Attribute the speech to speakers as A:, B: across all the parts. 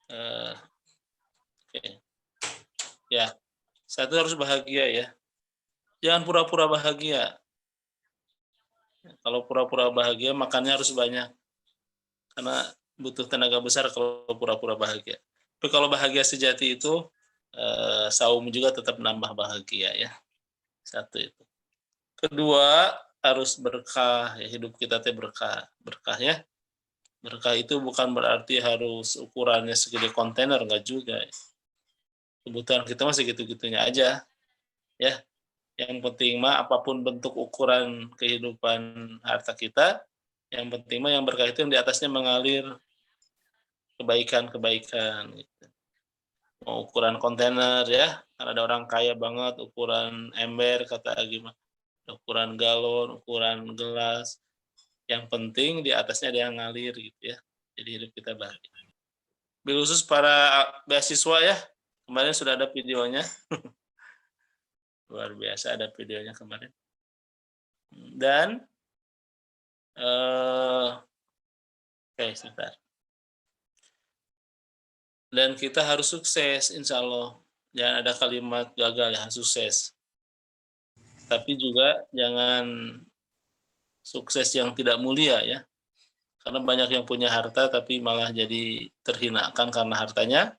A: Eh, Oke. Ya, satu harus bahagia ya. Jangan pura-pura bahagia. Kalau pura-pura bahagia, makannya harus banyak. Karena butuh tenaga besar kalau pura-pura bahagia. Tapi kalau bahagia sejati itu, saum juga tetap nambah bahagia ya. Satu itu. Kedua, harus berkah ya, hidup kita teh berkah. Berkah ya. Berkah itu bukan berarti harus ukurannya segede kontainer, enggak juga. Kebutuhan kita masih gitu-gitunya aja ya. Yang penting mah apapun bentuk ukuran kehidupan harta kita, yang penting mah yang berkah itu yang di atasnya mengalir kebaikan-kebaikan gitu. Mau ukuran kontainer ya, karena ada orang kaya banget ukuran ember kata Agi mah, ukuran galon, ukuran gelas. Yang penting di atasnya ada yang ngalir gitu ya. Jadi hidup kita bahagia. Bil khusus para beasiswa ya, kemarin sudah ada videonya. Luar biasa ada videonya kemarin. Dan oke, sebentar. Dan kita harus sukses, insya Allah. Jangan ada kalimat gagal ya, sukses. Tapi juga jangan sukses yang tidak mulia ya. Karena banyak yang punya harta tapi malah jadi terhinakan karena hartanya.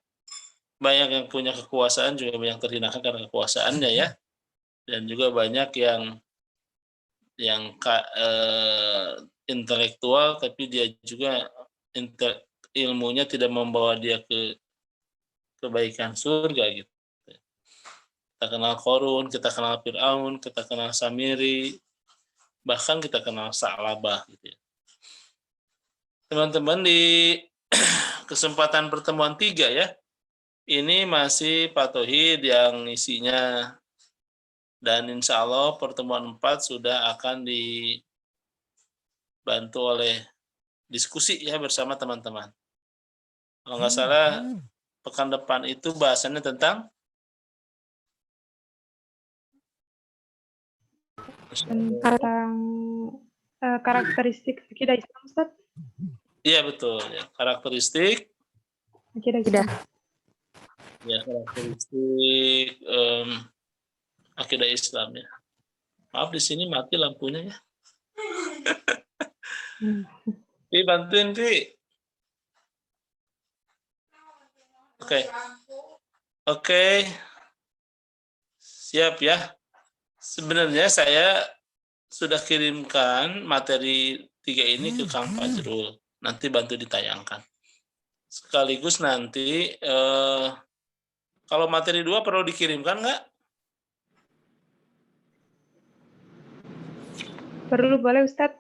A: Banyak yang punya kekuasaan juga banyak terhinakan karena kekuasaannya ya. Dan juga banyak yang intelektual tapi dia juga ilmunya tidak membawa dia ke kebaikan surga gitu. Kita kenal Korun, kita kenal Fir'aun, kita kenal Samiri, bahkan kita kenal Sa'labah gitu ya. Teman-teman di kesempatan pertemuan 3 ya, ini masih Pak Tauhid yang isinya, dan insya Allah pertemuan 4 sudah akan dibantu oleh diskusi ya bersama teman-teman. Kalau nggak salah pekan depan itu bahasannya tentang
B: karakteristik akidah Islam, Ustaz.
A: Iya betul ya, karakteristik
B: Akidah Islam.
A: ya, karakteristik akidah Islam ya. Maaf di sini mati lampunya ya. Pi bantuin Pi. Oke. Siap ya. Sebenarnya saya sudah kirimkan materi 3 ini ke Kang Fajrul. Nanti bantu ditayangkan. Sekaligus nanti kalau materi 2 perlu dikirimkan nggak?
B: Perlu, boleh Ustaz.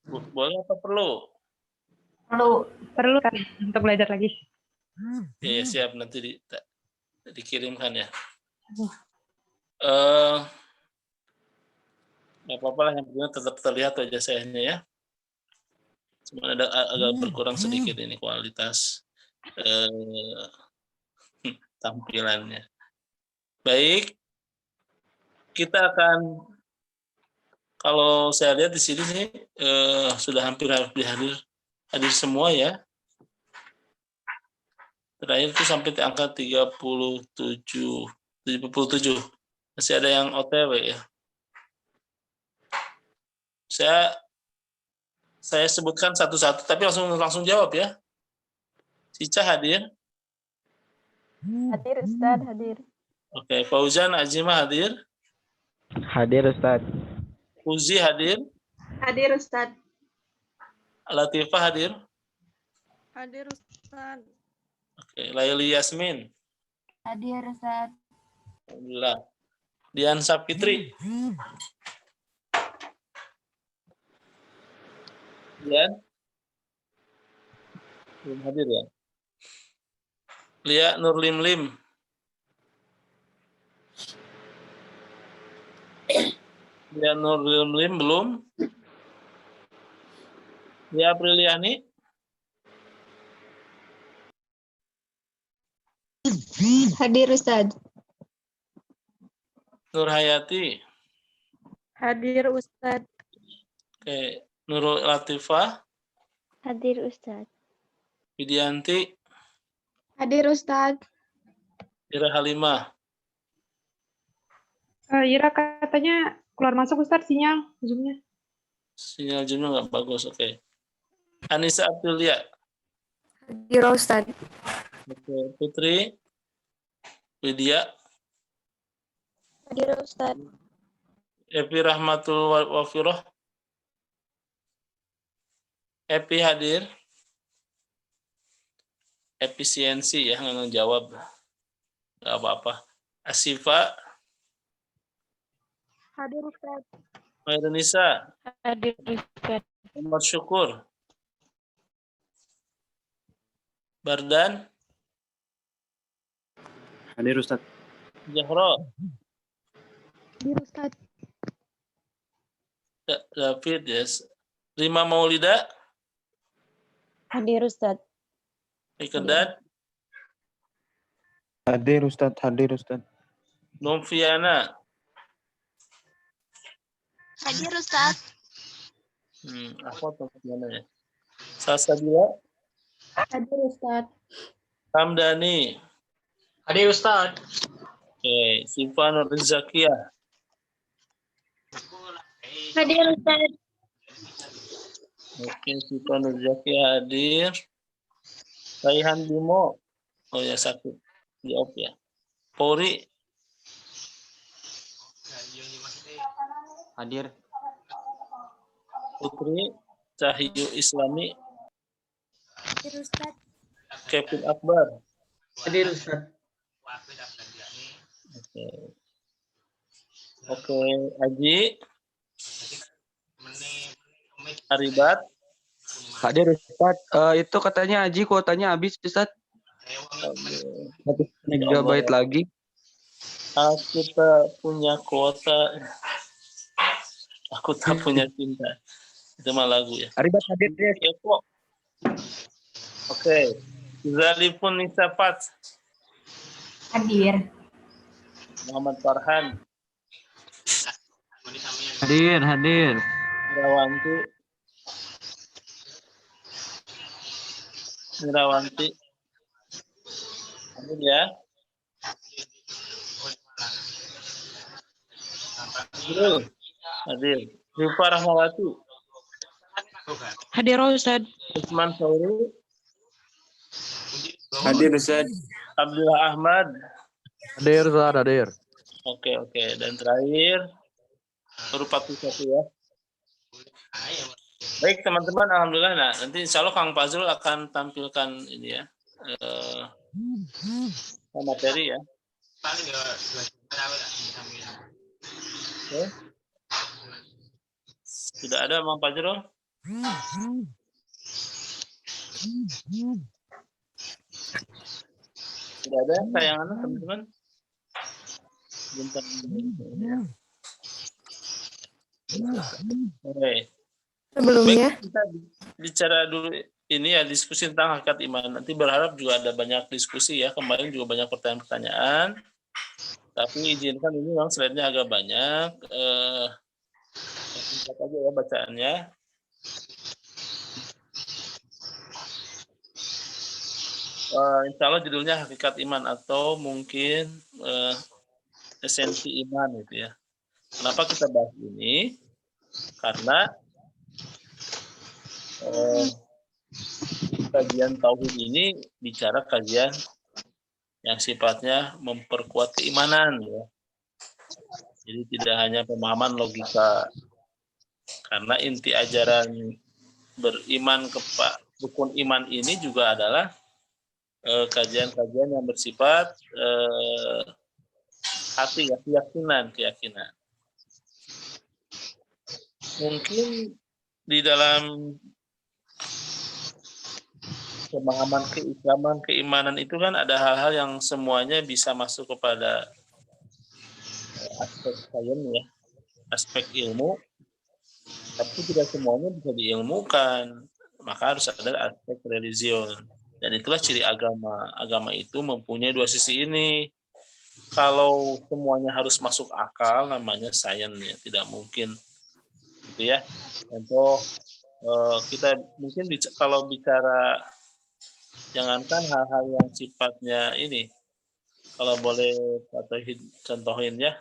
A: Boleh apa perlu?
B: Perlu kan untuk belajar lagi.
A: Ya, siap nanti dikirimkan ya. Nggak apa-apa lah, yang penting tetap terlihat wajah sayanya ya. Cuma ada agak berkurang sedikit ini kualitas tampilannya. Baik, kita akan, kalau saya lihat di sini nih sudah hampir hadir semua ya. Terakhir itu sampai angka 77. Masih ada yang OTW ya. Saya sebutkan satu-satu, tapi langsung jawab ya. Cica hadir?
C: Hadir Ustaz, hadir.
A: Oke, Fauzan Azimah hadir?
D: Hadir Ustaz.
A: Uzi hadir?
C: Hadir Ustaz.
A: Latifah hadir?
C: Hadir Ustaz.
A: Oke, Laili Yasmin?
C: Hadir Ustaz.
A: Alhamdulillah. Dian Sapitri? Dian? Belum hadir ya? Lia Nurlimlim? Lia Nurlimlim belum? Lia Apriliani?
C: Hadir Ustaz.
A: Nur Hayati?
C: Hadir Ustaz.
A: Oke, Nurul Latifah?
C: Hadir Ustaz.
A: Widianti,
C: Hadir Ustadz.
A: Ira Halimah.
B: Ira katanya keluar masuk Ustadz sinyal Zoom-nya.
A: Sinyal Zoom-nya nggak bagus, oke. Anissa Abdulia.
C: Hadir Ustadz.
A: Oke. Putri, Widya,
C: Hadir Ustadz.
A: Epi Rahmatul Wafiroh. Epi hadir. Efisiensi ya, nggak ngejawab. Nggak apa-apa. Asifa,
C: Hadir Ustadz.
A: Mairunisa,
C: Hadir Ustadz.
A: Muhammad Syukur, Bardan,
D: Hadir Ustadz.
A: Jahro,
C: Hadir Ustadz.
A: David, yes. Rima Maulida,
C: Hadir Ustadz.
A: Ikedat,
D: Hadir Ustadz. Hadir Ustadz.
A: Noviana,
C: Hadir Ustadz.
A: apa Noviana ya? Salsabila,
C: Hadir Ustadz.
A: Hamdani,
E: Hadir Ustadz.
A: oke, Siva Nurzakia,
C: Hadir Ustadz.
A: oke, Siva Nurzakia hadir. Raihan Bimo, oh ya sakit, di off ya. Pori,
E: Hadir.
A: Putri, Cahyu Islami,
C: Hadir Ustadz.
A: Kevin Akbar,
E: Hadir Ustadz.
A: oke, oke, Aji, Aribat,
D: Hadir Ustadz. Itu katanya Aji kuotanya habis Ustadz. 1 megabyte lagi.
A: aku tak punya kuota, aku tak punya cinta. Itu mah lagu ya.
D: Aribat hadir ya.
A: Ya kok. Oke, Zalifun Nisafat,
C: Hadir.
A: Muhammad Farhan,
D: Hadir. Hadir.
A: Mirawanti, Amin ya. Hadir. Rifa Rahmawati,
C: Hadir Ustadz.
A: Usman Sauri,
D: Hadir Ustadz.
A: Abdullah Ahmad.
D: Hadir Ustadz. Hadir.
A: Oke. Dan terakhir, baru 41 ya. Baik teman-teman, alhamdulillah. Nah, nanti insya Allah Kang Fazrul akan tampilkan ini ya, materi ya. Oke. Sudah ada Bang Fazrul? Sudah ada tayangannya teman-teman? Bentar. Oke.
C: Sebelumnya.
A: Baik, kita bicara dulu ini ya, diskusi tentang hakikat iman. Nanti berharap juga ada banyak diskusi ya. Kemarin juga banyak pertanyaan-pertanyaan. Tapi izinkan ini memang slide-nya agak banyak. Singkat aja ya bacaannya. Insya Allah judulnya hakikat iman atau mungkin esensi iman gitu ya. Kenapa kita bahas ini? Karena kajian tauhid ini bicara kajian yang sifatnya memperkuat keimanan ya. Jadi tidak hanya pemahaman logika, karena inti ajaran beriman kepada rukun iman ini juga adalah kajian-kajian yang bersifat hati ya, keyakinan. Mungkin di dalam pemahaman keislaman, keimanan itu kan ada hal-hal yang semuanya bisa masuk kepada aspek sains ya, aspek ilmu, tapi tidak semuanya bisa diilmukan, maka harus ada aspek religion. Dan itulah ciri agama. Agama itu mempunyai dua sisi ini. Kalau semuanya harus masuk akal, namanya sains ya, tidak mungkin, gitu ya. Contoh kita mungkin kalau bicara Jangankan hal-hal yang sifatnya ini, kalau boleh contohin ya,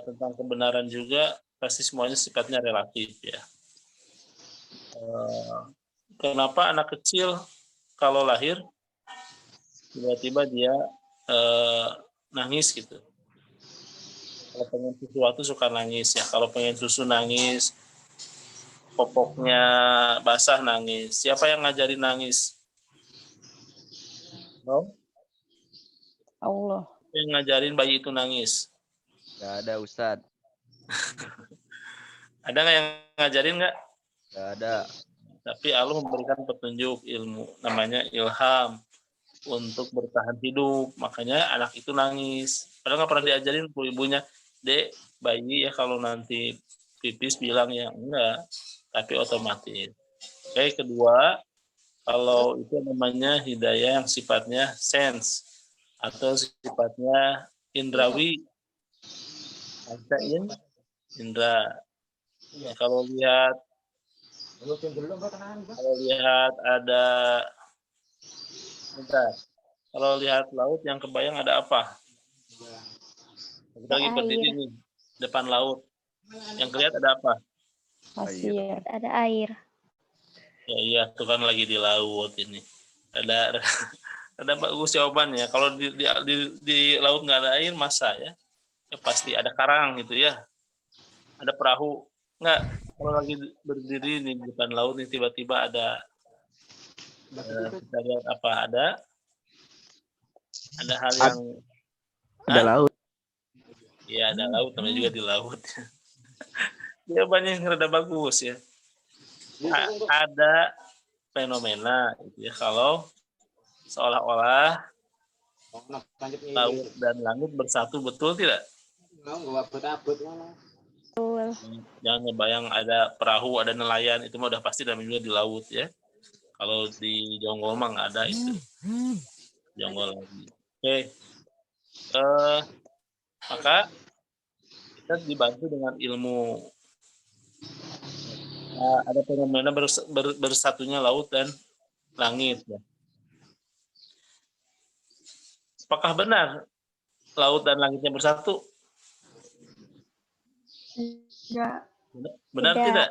A: tentang kebenaran juga pasti semuanya sifatnya relatif ya. Kenapa anak kecil kalau lahir tiba-tiba dia nangis gitu? Kalau pengen sesuatu suka nangis ya. Kalau pengen susu nangis, popoknya basah nangis. Siapa yang ngajarin nangis? No?
B: Allah.
A: Yang ngajarin bayi itu nangis?
F: Gak ada Ustadz.
A: Ada nggak yang ngajarin nggak?
F: Gak ada.
A: Tapi Allah memberikan petunjuk ilmu, namanya ilham untuk bertahan hidup. Makanya anak itu nangis. Padahal nggak pernah diajarin ibunya, Dek, bayi ya kalau nanti pipis bilang ya enggak, tapi otomatis. Oke, kedua, kalau itu namanya hidayah yang sifatnya sense atau sifatnya indrawi. Indra. Kalau lihat ada bentar. Kalau lihat laut yang kebayang ada apa? Kita lagi berdiri nih depan laut. Yang kelihatan ada apa?
B: Pasir.
C: Ada air.
A: Ya iya, tuh kan lagi di laut ini. Ada bagus jawabannya. Kalau di laut nggak ada air masa ya? Ya pasti ada karang gitu ya. Ada perahu. Nggak, kalau lagi berdiri nih di depan laut nih tiba-tiba ada kita lihat apa? Ada hal yang
D: Ada laut.
A: Iya, ada laut, namanya juga di laut. Jawabannya yang rada bagus ya. Ada fenomena gitu ya, kalau seolah-olah laut dan langit bersatu, betul tidak?
C: Betul.
A: Jangan ngebayang ada perahu, ada nelayan, itu mah udah pasti namanya juga di laut ya. Kalau di Jonggol mah nggak ada itu. Jonggol lagi. Oke. Maka kita dibantu dengan ilmu. Ada fenomena bersatunya laut dan langit. Ya. Apakah benar laut dan langitnya bersatu?
B: Enggak.
A: Benar
C: Tidak.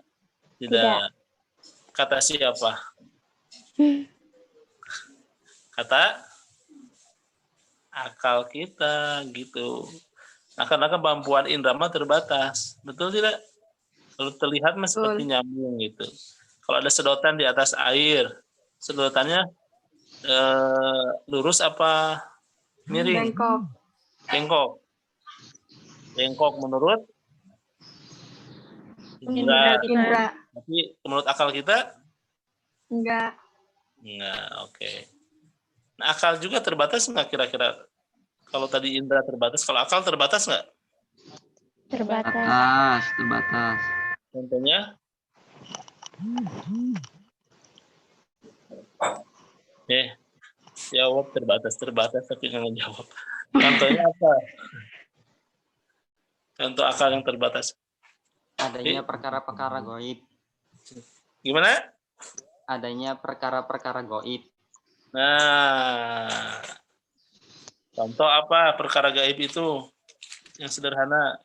A: Tidak. Kata siapa? Kata akal kita gitu. Karena kemampuan indra mah terbatas. Betul tidak? Kalau terlihat mah seperti nyambung gitu. Kalau ada sedotan di atas air, sedotannya lurus apa miring?
B: Bengkok.
A: Bengkok menurut
B: Indra.
A: Tapi menurut akal kita
B: Enggak.
A: enggak. Oke. Nah, akal juga terbatas nggak kira-kira? Kalau tadi indra terbatas, kalau akal terbatas nggak?
C: Terbatas.
D: Terbatas.
A: Contohnya? Jawab terbatas tapi nggak ngejawab. Contohnya apa? Contoh akal yang terbatas.
E: Adanya perkara-perkara goib.
A: Gimana?
E: Adanya perkara-perkara goib.
A: Nah, contoh apa perkara gaib itu? Yang sederhana.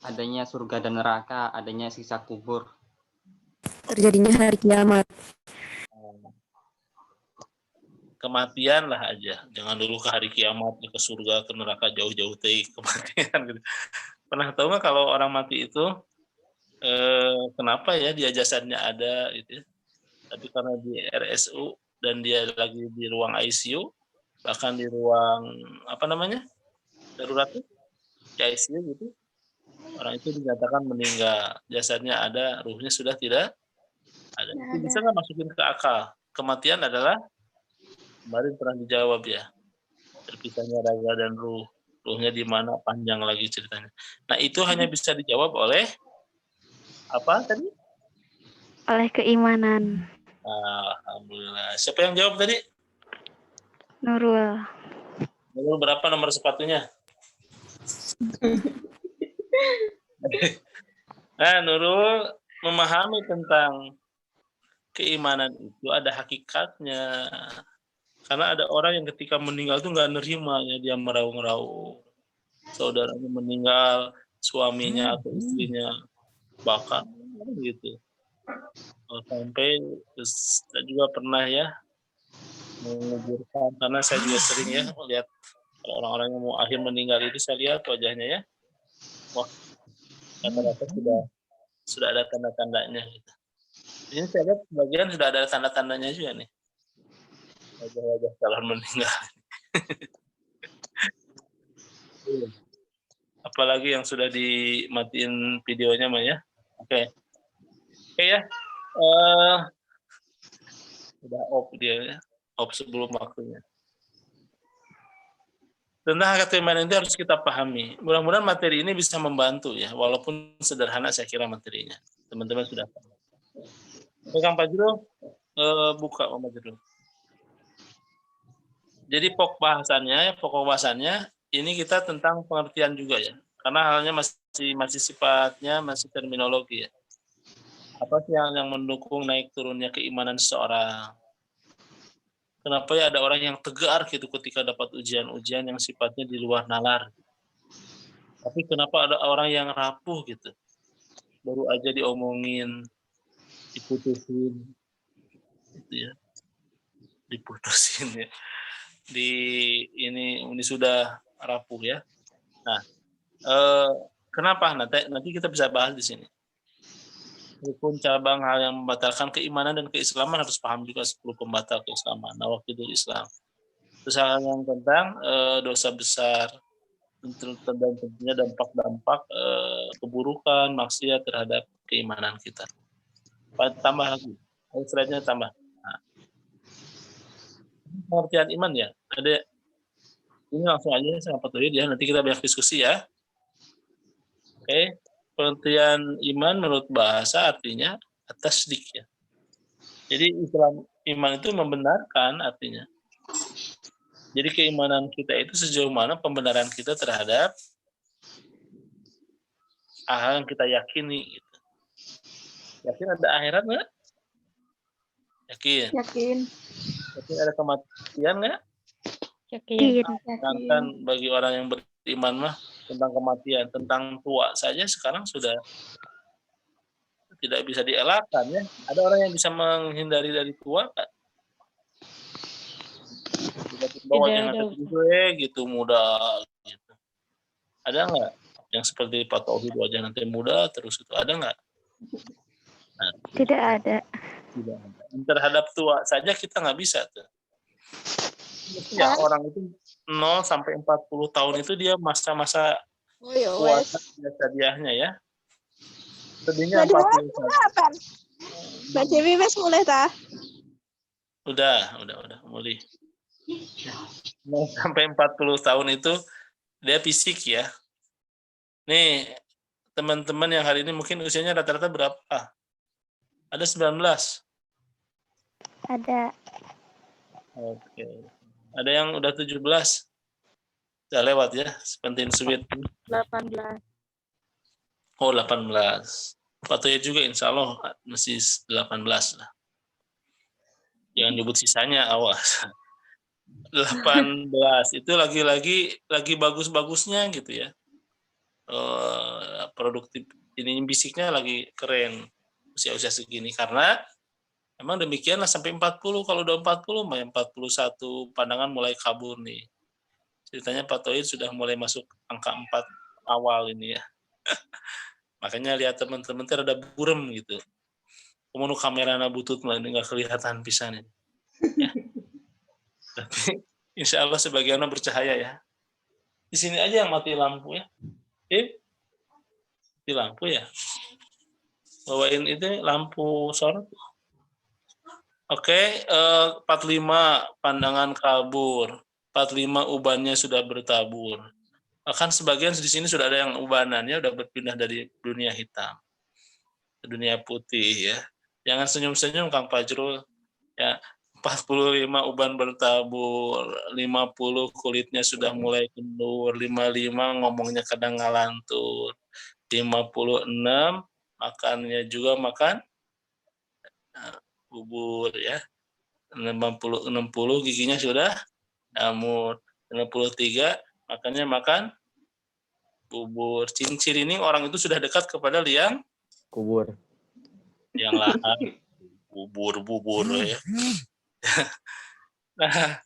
E: Adanya surga dan neraka. Adanya siksa kubur.
C: Terjadinya hari kiamat.
A: Kematian lah aja. Jangan dulu ke hari kiamat, ke surga, ke neraka, jauh-jauh teh kematian. Gitu. Pernah tahu nggak kalau orang mati itu kenapa ya dia jasadnya ada gitu ya? Tapi karena di RSU dan dia lagi di ruang ICU, bahkan di ruang apa namanya darurat di ICU gitu, orang itu dinyatakan meninggal, jasadnya ada, ruhnya sudah tidak ada. Itu bisa nggak masukin ke akal? Kematian adalah kemarin pernah dijawab ya, terpisahnya raga dan ruh, ruhnya di mana, panjang lagi ceritanya. Nah itu hanya bisa dijawab oleh apa tadi?
C: Oleh keimanan.
A: Alhamdulillah. Siapa yang jawab tadi?
C: Nurul.
A: Nurul berapa nomor sepatunya? Nah, Nurul memahami tentang keimanan itu ada hakikatnya. Karena ada orang yang ketika meninggal tuh nggak nerima ya, dia meraung-raung. Saudaranya meninggal, suaminya atau istrinya bakar gitu. Sampai terus saya juga pernah ya menguburkan, karena saya juga sering ya melihat kalau orang-orang yang mau akhir meninggal itu, saya lihat wajahnya ya, wah rata-rata sudah ada tanda-tandanya gitu. Ini saya lihat sebagian sudah ada tanda-tandanya juga nih, wajah-wajah calon meninggal. Apalagi yang sudah dimatiin videonya mah ya. Oke ya. Udah off dia ya, off sebelum waktunya. Tentang hak keimanan itu harus kita pahami. Mudah-mudahan materi ini bisa membantu ya, walaupun sederhana saya kira materinya. Teman-teman sudah paham. Kang Fajrul, buka Om Fajrul. Jadi pokok bahasannya ini kita tentang pengertian juga ya. Karena halnya masih sifatnya masih terminologi ya. Apa sih yang mendukung naik turunnya keimanan seseorang? Kenapa ya ada orang yang tegar gitu ketika dapat ujian-ujian yang sifatnya di luar nalar? Tapi kenapa ada orang yang rapuh gitu? Baru aja diomongin, diputusin, gitu ya. Diputusin ya. Ini sudah rapuh ya. Nah, kenapa? Nanti kita bisa bahas di sini. Rukun cabang hal yang membatalkan keimanan dan keislaman harus paham juga 10 pembatal keislaman. Nawaqidul Islam. Terus hal yang tentang dosa besar dan tentunya dampak-dampak keburukan, maksiat terhadap keimanan kita. Tambah lagi, slide-nya tambah. Nah, pengertian iman ya, ada ini langsung aja saya patuhin ya, nanti kita banyak diskusi ya. Oke, pengertian iman menurut bahasa artinya tasdik ya. Jadi Islam iman itu membenarkan artinya. Jadi keimanan kita itu sejauh mana pembenaran kita terhadap hal yang kita yakini. Gitu. Yakin ada akhirat nggak? Yakin.
B: Yakin.
A: Yakin ada kematian nggak?
C: Yakin.
A: Sedangkan bagi orang yang beriman mah tentang kematian, tentang tua saja sekarang sudah tidak bisa dielakkan ya. Ada orang yang bisa menghindari dari tua nggak? Bawa jangan gitu muda gitu. Ada nggak yang seperti Pak Tauhid wajah nanti muda terus itu ada nggak? Nah,
C: Tidak ada.
A: tidak ada. Terhadap tua saja kita nggak bisa tuh. Ya orang itu 0 sampai 40 tahun itu dia masa-masa puasa biasa-biasanya ya. Sedihnya 40 tahun.
G: Mbak Dewi wes mulai ta?
A: Udah mulai. 0 sampai 40 tahun itu dia fisik ya. Nih, teman-teman yang hari ini mungkin usianya rata-rata berapa? Ada 19?
C: Ada.
A: Oke. Ada yang udah 17? Udah lewat ya, sepenting sweet.
G: 18.
A: Oh, 18. Patutnya juga insya Allah masih 18 lah. Jangan nyebut sisanya, awas. 18 itu lagi bagus-bagusnya gitu ya. Produktif ini bisiknya lagi keren usia-usia segini karena emang demikianlah sampai 40. Kalau udah 40 mah 41 pandangan mulai kabur nih. Ceritanya Pak Toid sudah mulai masuk angka 4 awal ini ya. Makanya lihat teman-teman ada burem gitu. Kemudian kameranya butut malah nggak kelihatan pisan ini. Ya. Tapi insya Allah sebagian bercahaya ya. Di sini aja yang mati lampu ya. Mati lampu ya. Bawain itu lampu sorot. Oke, 45 pandangan kabur. 45 ubannya sudah bertabur. Bahkan sebagian di sini sudah ada yang ubanannya udah berpindah dari dunia hitam ke dunia putih ya. Jangan senyum-senyum Kang Fajrul. Ya, 45 uban bertabur, 50 kulitnya sudah mulai kendur, 55 ngomongnya kadang ngalantur, 56 makannya juga makan bubur ya. 60 giginya sudah jamur. 63 makannya makan bubur. Ciri-ciri ini orang itu sudah dekat kepada liang
F: Kubur.
A: yang lahat. Bubur ya. Nah,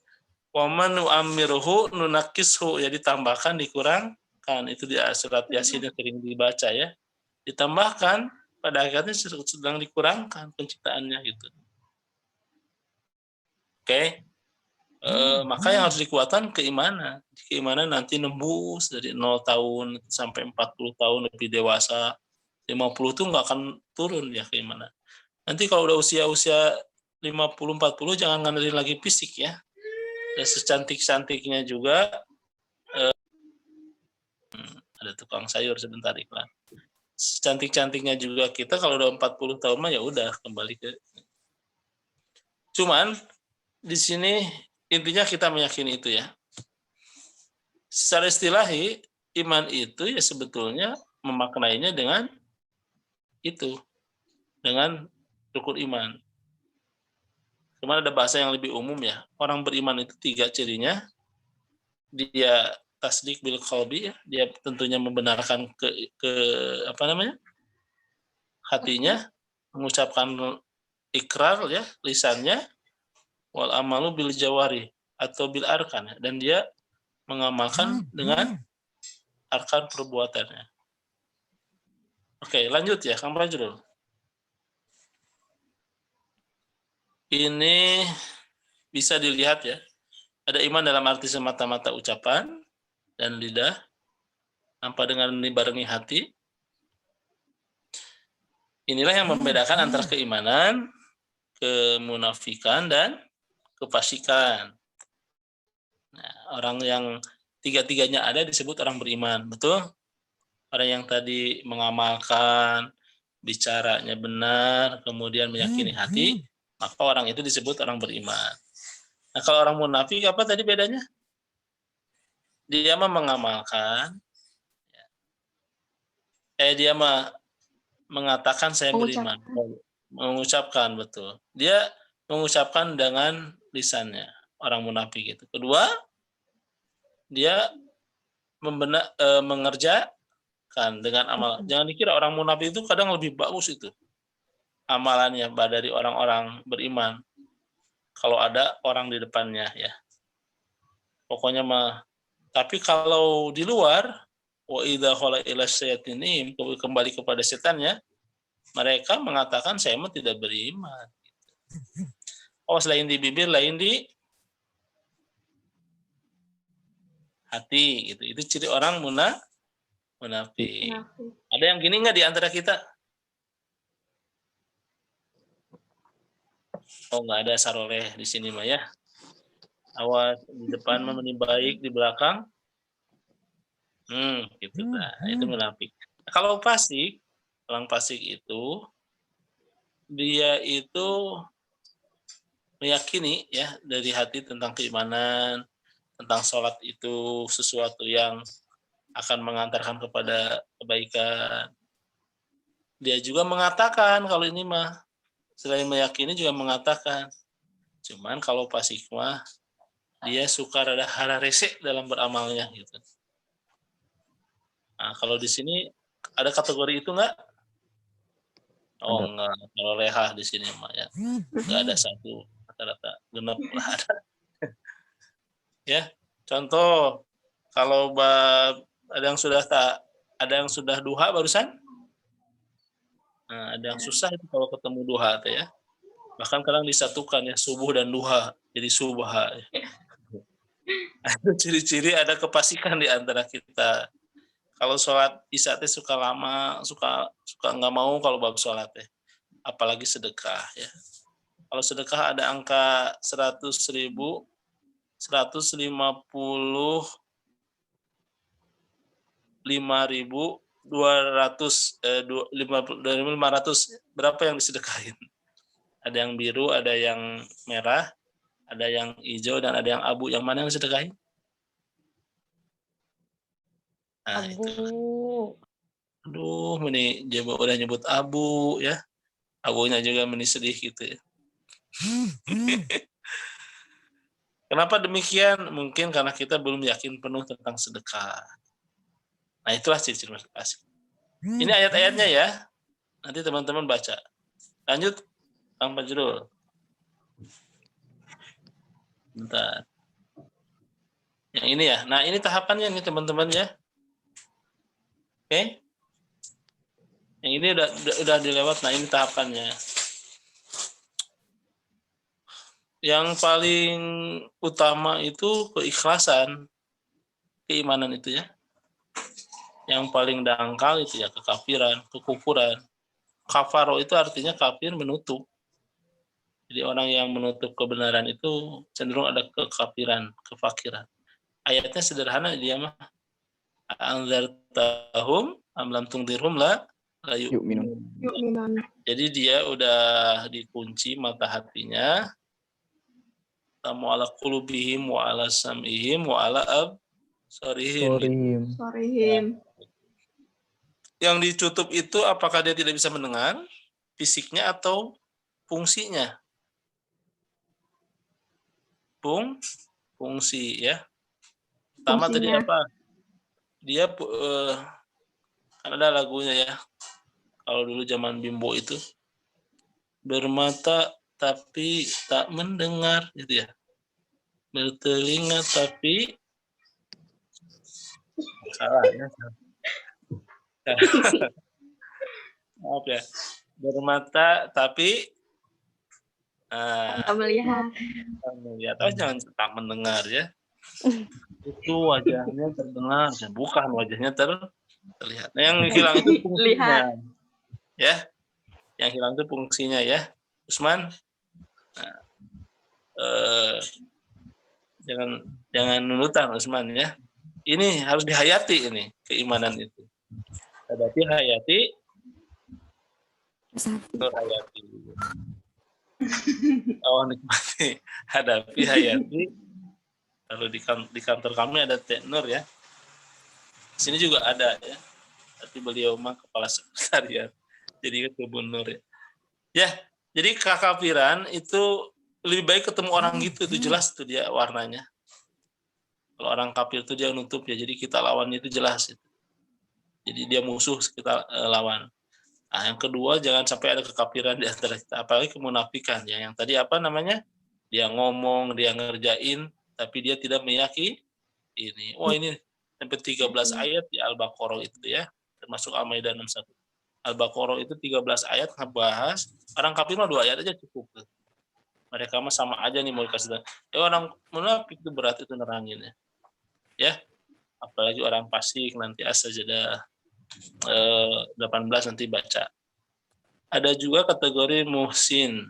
A: waman nu'ammirhu nunakishu, ya ditambahkan, dikurangkan. Itu di surat Yasin yang sering dibaca ya. Ditambahkan, pada akhirnya sedang dikurangkan penciptaannya gitu. Oke. Maka yang harus dikuatkan keimanan. Keimanan nanti nembus dari 0 tahun sampai 40 tahun lebih dewasa. 50 itu nggak akan turun ya keimanan. Nanti kalau udah usia-usia 50-40 jangan ngandelin lagi fisik ya. Dan secantik-cantiknya juga ada tukang sayur sebentar iklan. Secantik-cantiknya juga kita kalau udah 40 tahun mah ya udah kembali ke. Cuman di sini intinya kita meyakini itu ya. Secara istilahi iman itu ya sebetulnya memaknainya dengan itu, dengan rukun iman. Cuman ada bahasa yang lebih umum ya. Orang beriman itu 3 cirinya. Dia tasdik bil qalbi ya. Dia tentunya membenarkan ke hatinya, mengucapkan ikrar ya, lisannya, wal amalu bil jawari atau bil arkan ya. Dan dia mengamalkan dengan arkan perbuatannya. Oke, lanjut ya, Kang Fajrul. Ini bisa dilihat ya. Ada iman dalam arti semata-mata ucapan dan lidah tanpa dengan dibarengi hati. Inilah yang membedakan antara keimanan, kemunafikan, dan kefasikan. Nah, orang yang tiga-tiganya ada disebut orang beriman, betul? Orang yang tadi mengamalkan, bicaranya benar, kemudian meyakini hati, maka orang itu disebut orang beriman. Nah, kalau orang munafik apa tadi bedanya? Dia mah mengamalkan, dia mah mengatakan saya beriman, mengucapkan betul. Dia mengucapkan dengan lisannya, orang munafik itu. Kedua, dia mengerjakan dengan amal. Jangan dikira orang munafik itu kadang lebih bagus itu amalannya dari orang-orang beriman. Kalau ada orang di depannya ya. Pokoknya mah. Tapi kalau di luar, wa idza khala ila syayatin, kembali kepada setannya, mereka mengatakan saya mah tidak beriman. Oh, selain di bibir, lain di hati gitu. Itu ciri orang munafik. Ada yang gini nggak di antara kita? Oh, nggak ada saroleh di sini mah ya. Awas di depan mah meni baik, di belakang gitu nah. Itu munafik. Kalau fasik, orang fasik itu dia itu meyakini ya dari hati tentang keimanan, tentang sholat itu sesuatu yang akan mengantarkan kepada kebaikan. Dia juga mengatakan kalau ini mah selain meyakini juga mengatakan. Cuman kalau fasik mah dia suka rada hara resek dalam beramalnya gitu. Nah, kalau di sini ada kategori itu enggak? Oh, enggak. Kalau leha di sini mah ya. Enggak ada satu, rata-rata genep lah ada. Ya, contoh kalau ada yang sudah duha barusan? Nah, ada yang susah itu kalau ketemu duha teh ya. Bahkan kadang disatukan ya subuh dan duha jadi subha. Ada ciri-ciri ada kefasikan di antara kita. Kalau sholat isya teh suka lama, suka nggak mau kalau bab sholat teh. Apalagi sedekah ya. Kalau sedekah ada angka 100.000, 155.200 berapa yang disedekahin? Ada yang biru, ada yang merah, ada yang hijau, dan ada yang abu. Yang mana yang disedekahin? Nah,
B: Abu.
A: itu. Aduh, ini udah nyebut abu ya. Abunya juga sedih gitu ya. Kenapa demikian? Mungkin karena kita belum yakin penuh tentang sedekah. Nah, itulah ciri-ciri fasik. Ini ayat-ayatnya ya. Nanti teman-teman baca. Lanjut, Kang Fajrul. Bentar. Yang ini ya. Nah, ini tahapannya nih teman-teman ya. Oke. Yang ini udah dilewat. Nah, ini tahapannya. Yang paling utama itu keikhlasan, keimanan itu ya. Yang paling dangkal itu ya kekafiran, kekufuran. Kafaro itu artinya kafir, menutup. Jadi orang yang menutup kebenaran itu cenderung ada kekafiran, kefakiran. Ayatnya sederhana dia mah. Anzartahum am lam tungdirhum la yu'minun. Jadi dia udah dikunci mata hatinya. Tamu ala qulubihim wa ala sam'ihim wa ala absarihim. Yang ditutup itu apakah dia tidak bisa mendengar fisiknya atau fungsinya? Fungsi ya. Pertama tadi apa? Dia kan ada lagunya ya. Kalau dulu zaman Bimbo itu bermata tapi tak mendengar gitu ya. Bertelinga tapi salah ya. Maaf ya. Bermata tapi
C: melihat.
A: melihat. Jangan tak mendengar ya. Itu wajahnya terdengar, bukan wajahnya terlihat. Nah, yang hilang itu fungsinya. Ya. Yang hilang itu fungsinya ya. Usman. Nah, jangan nunutan Usman ya. Ini harus dihayati ini keimanan itu. Hadapi hayati. Hayati. Oh, nikmati. Hadapi hayati. Kalau di kantor kami ada Teknur ya. Di sini juga ada ya. Tapi beliau mah kepala sekretariat. Jadi kebun nur ya. Ya, jadi kekafiran itu lebih baik ketemu orang gitu, itu jelas tuh dia warnanya. Kalau orang kafir itu dia nutup ya, jadi kita lawannya itu jelas itu. Jadi dia musuh kita lawan. Nah, yang kedua jangan sampai ada kekafiran di antara kita, apalagi kemunafikan ya. Yang tadi apa namanya? Dia ngomong, dia ngerjain, tapi dia tidak meyakini ini. Oh ini sampai 13 ayat di Al-Baqarah itu ya, termasuk Al-Maidah 61. Al-Baqarah itu 13 ayat ngebahas orang kafir mah 2 ayat aja cukup. Mereka mah sama aja nih mau dikasih. Orang munafik itu berat itu neranginnya. Ya. Apalagi orang fasik nanti As-Sajdah 18 nanti baca. Ada juga kategori muhsin.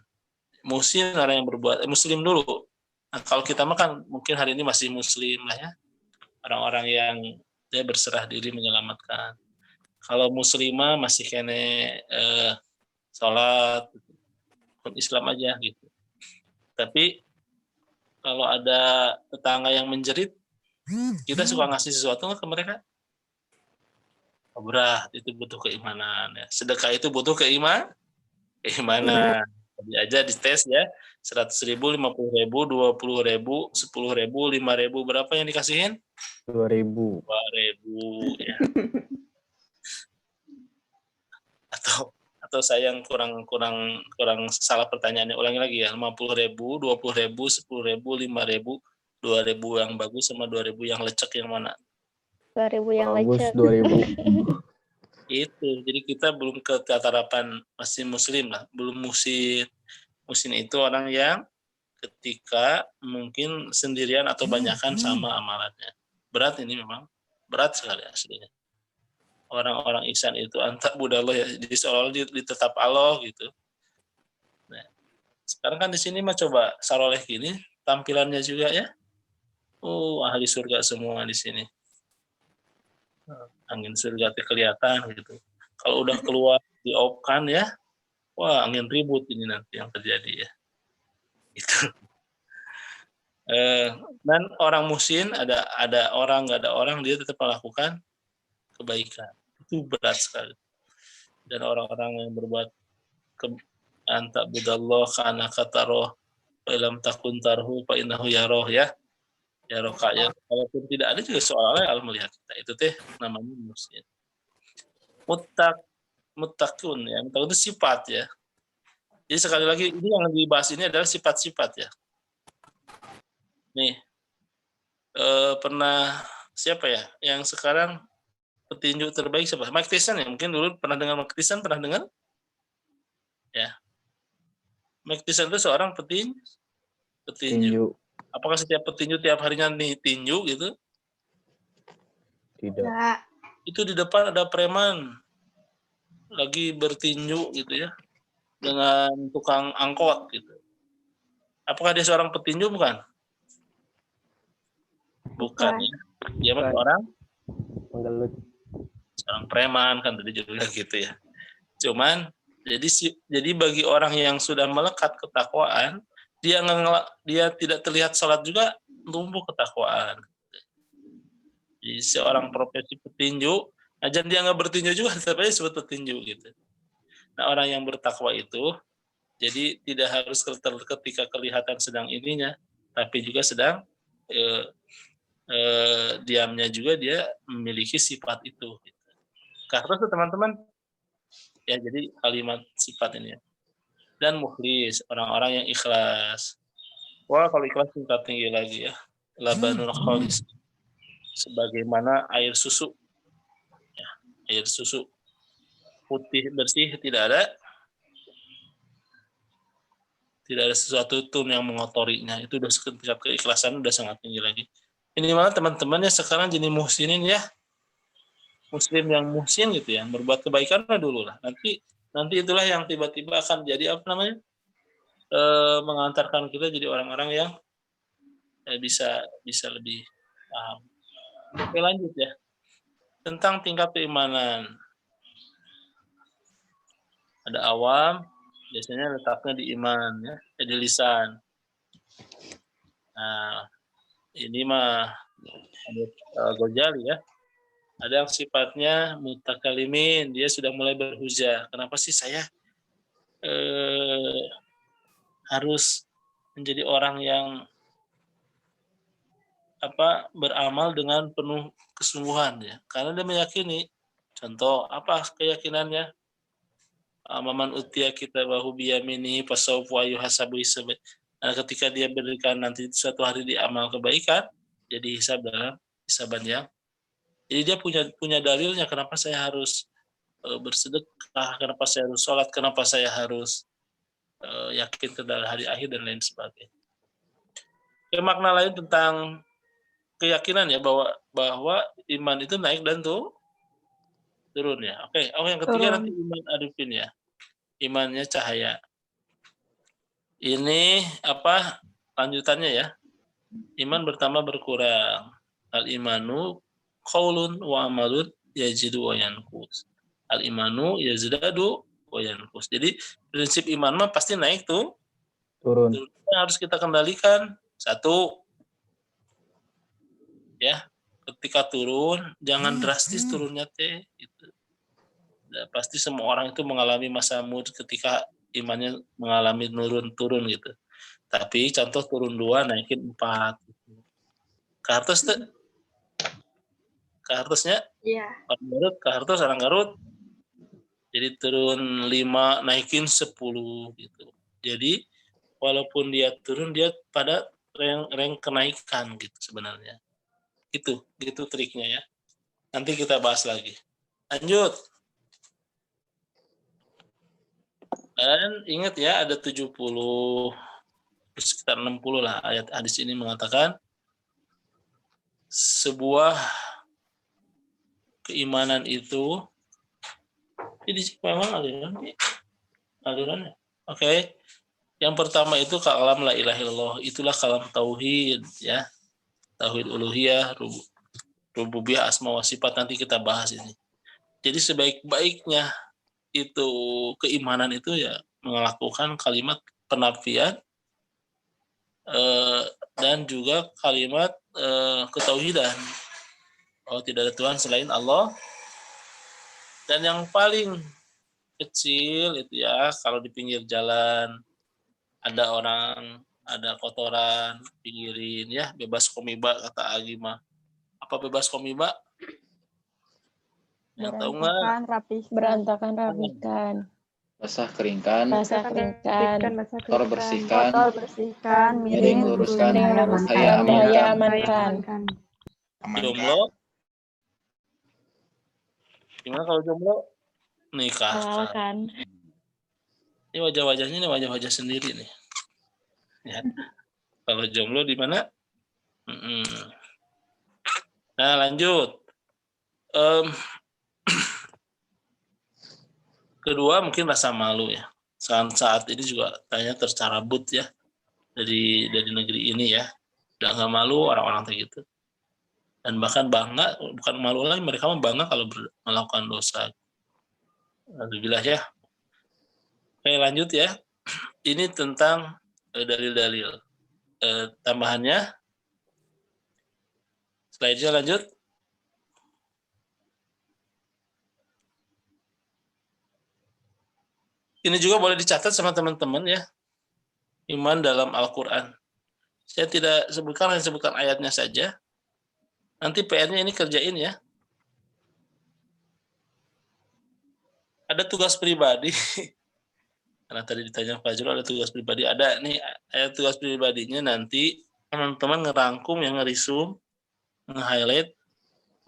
A: Muhsin orang yang berbuat muslim dulu. Nah, kalau kita mah kan mungkin hari ini masih muslim lah ya. Orang-orang yang dia berserah diri menyelamatkan. Kalau muslimah masih kene sholat, Islam aja gitu. Tapi kalau ada tetangga yang menjerit, kita suka ngasih sesuatu ke mereka. Oh, berat, itu butuh keimanan. Ya. Sedekah itu butuh keimanan. Tadi aja dites ya, 100.000, 50.000, 20.000, 10.000, 5.000, berapa yang dikasihin?
H: 2.000.
A: 2.000 ya. Atau saya yang kurang salah pertanyaannya, ulangi lagi ya, 50.000, 20.000, 10.000, 5.000, 2.000 yang bagus sama 2.000 yang lecek yang mana?
C: 2.000 yang
H: Bagus,
C: lecek.
H: 2.000.
A: Itu, jadi kita belum ke tataran masih muslim lah, belum muhsin. Muhsin itu orang yang ketika mungkin sendirian atau banyakan sama amalannya. Berat ini memang, berat sekali aslinya. Orang-orang ihsan itu antak budallah ya, jadi seolah-olah ditetap Allah gitu. Nah, sekarang kan di sini mah coba saroleh gini, tampilannya juga ya. Ahli surga semua di sini. Angin surga kelihatan gitu. Kalau udah keluar diopkan ya, wah angin ribut ini nanti yang terjadi ya. Itu. Dan orang muhsin ada orang nggak ada orang dia tetap melakukan kebaikan. Itu berat sekali. Dan orang-orang yang berbuat anta budallah kana kataroh, Fa'ilam takun tarhu fa innahu yaroh ya. Yaroka ya. Kalaupun tidak ada juga soalnya Allah melihat kita. Itu teh namanya muhsin. Muttaqun ya. Muttaqun itu sifat ya. Jadi sekali lagi ini yang dibahas ini adalah sifat-sifat ya. Nih, pernah siapa ya yang sekarang petinju terbaik siapa? Mike Tyson ya, mungkin dulu pernah dengar Mike Tyson, pernah dengar? Ya. Mike Tyson itu seorang petinju. Apakah setiap petinju tiap harinya nih tinju gitu?
F: Tidak.
B: Enggak.
A: Itu di depan ada preman lagi bertinju gitu ya dengan tukang angkot gitu. Apakah dia seorang petinju bukan? Bukan ya. Dia mah seorang preman kan tadi judulnya gitu ya. Cuman jadi bagi orang yang sudah melekat ketakwaan, dia tidak terlihat sholat juga tumbuh ketakwaan. Jadi seorang profesi petinju, aja dia nggak bertinju juga tetap aja disebut petinju gitu. Nah orang yang bertakwa itu jadi tidak harus ketika kelihatan sedang ininya, tapi juga sedang diamnya juga dia memiliki sifat itu. Karena tuh teman-teman ya jadi kalimat sifat ini ya. Dan mukhlis, orang-orang yang ikhlas. Wah kalau ikhlas tingkat tinggi lagi ya. Labanul khalis. Sebagaimana air susu. Ya, air susu putih bersih tidak ada sesuatu tun yang mengotorinya. Itu udah tingkat keikhlasan udah sangat tinggi lagi. Ini malah teman-temannya sekarang jadi muhsinin ya. Muslim yang muhsin gitu ya, berbuat kebaikan lah dulu lah. Nanti itulah yang tiba-tiba akan jadi apa namanya? Mengantarkan kita jadi orang-orang yang bisa lebih paham. Oke lanjut ya. Tentang tingkat keimanan. Ada awam, biasanya letaknya di iman ya, di lisan. Nah, ini mah Ghazali ya. Ada yang sifatnya mutakalimin, dia sudah mulai berhujah. Kenapa sih saya harus menjadi orang yang beramal dengan penuh kesungguhan ya? Karena dia meyakini. Contoh apa keyakinannya? Amaman utia kita bahu biyamini pasawfu ayuhasabu hisab. Nah, ketika dia berikan nanti suatu hari di amal kebaikan, jadi hisab dalam hisaban yang. Jadi dia punya dalilnya kenapa saya harus bersedekah, kenapa saya harus sholat, kenapa saya harus yakin kepada hari akhir dan lain sebagainya. Makna lain tentang keyakinan ya bahwa iman itu naik dan turun ya. Oke, yang ketiga nanti iman arifin ya. Imannya cahaya. Ini lanjutannya ya. Iman bertambah berkurang. Al-imanu qaulun wa amalun yazidu wa yanqus. Al-imanu yazdadu wa yanqus. Jadi prinsip iman mah pasti naik tuh. Turun. Harus kita kendalikan. Satu. Ya, ketika turun jangan drastis turunnya teh gitu. Ya, pasti semua orang itu mengalami masa mood ketika imannya mengalami turun gitu. Tapi contoh turun 2 naikin 4 gitu. Kartusnya
B: Iya.
A: orang Garut jadi turun 5 naikin 10 gitu. Jadi walaupun dia turun dia pada reng kenaikan gitu sebenarnya. Gitu triknya ya. Nanti kita bahas lagi. Lanjut. Dan ingat ya ada 70 sekitar 60 lah ayat hadis ini mengatakan sebuah keimanan itu jadi memang alirannya. Oke. Yang pertama itu kalam la ilaha illallah, itulah kalam tauhid ya. Tauhid uluhiyah, rububiyah, asma wa sifat nanti kita bahas ini. Jadi sebaik-baiknya itu keimanan itu ya melakukan kalimat penafian dan juga kalimat ketauhidan. Oh, tidak ada Tuhan selain Allah. Dan yang paling kecil itu ya kalau di pinggir jalan ada orang ada kotoran, pinggirin ya, bebas komiba kata Agi mah. Apa bebas komiba? Yang tahu nggak?
C: Berantakan, rapikan.
H: Basah keringkan,
C: Basah keringkan.
H: kotor bersihkan,
G: bersihkan,
H: miring luruskan,
C: miring
H: bahaya
C: bahaya
H: amankan.
C: amankan.
A: Jomblo? Gimana kalau jomblo? Nikah.
C: Halalkan.
A: Ini wajah-wajahnya ini wajah-wajah sendiri nih. Ya. Kalau jomblo di mana? Nah, lanjut. Kedua mungkin rasa malu ya. Saat ini juga tanya tercarabut ya dari negeri ini ya. Udah nggak malu orang-orang kayak gitu. Dan bahkan bangga, bukan malu lagi, mereka bangga kalau melakukan dosa. Alhamdulillah ya. Oke, lanjut ya. Ini tentang dalil-dalil. Tambahannya, slide-nya lanjut. Ini juga boleh dicatat sama teman-teman ya. Iman dalam Al-Quran. Saya tidak sebutkan, hanya sebutkan ayatnya saja. Nanti PR-nya ini kerjain ya. Ada tugas pribadi. Karena tadi ditanya Fajrul ada tugas pribadi. Ada nih ayat tugas pribadinya nanti teman-teman ngerangkum yang ngerisum, nge-highlight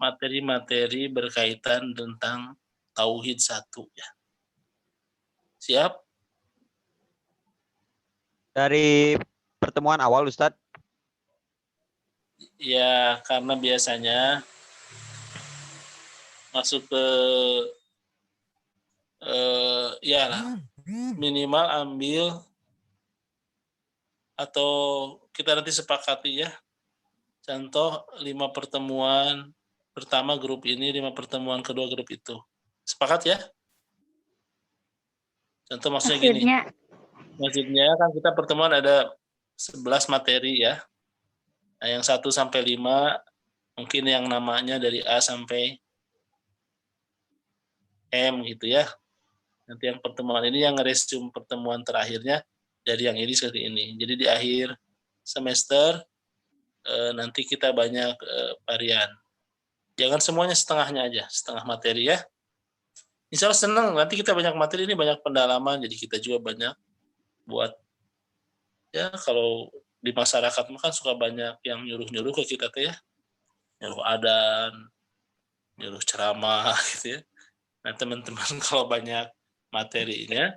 A: materi-materi berkaitan tentang Tauhid 1 ya. Siap?
F: Dari pertemuan awal Ustadz.
A: Ya, karena biasanya masuk ke ya lah, minimal ambil atau kita nanti sepakati ya. Contoh 5 pertemuan pertama grup ini, 5 pertemuan kedua grup itu. Sepakat ya? Contoh maksudnya gini. Maksudnya kan kita pertemuan ada 11 materi ya. Nah, yang 1 sampai 5 mungkin yang namanya dari A sampai M gitu ya. Nanti yang pertemuan ini yang ngeresume pertemuan terakhirnya dari yang ini seperti ini. Jadi di akhir semester nanti kita banyak varian. Jangan semuanya setengahnya aja, setengah materi ya. Insya Allah senang, nanti kita banyak materi ini, banyak pendalaman, jadi kita juga banyak buat, ya kalau di masyarakat kan suka banyak yang nyuruh-nyuruh ke kita tuh ya. Nyuruh adan, nyuruh ceramah gitu ya. Nah teman-teman kalau banyak materinya,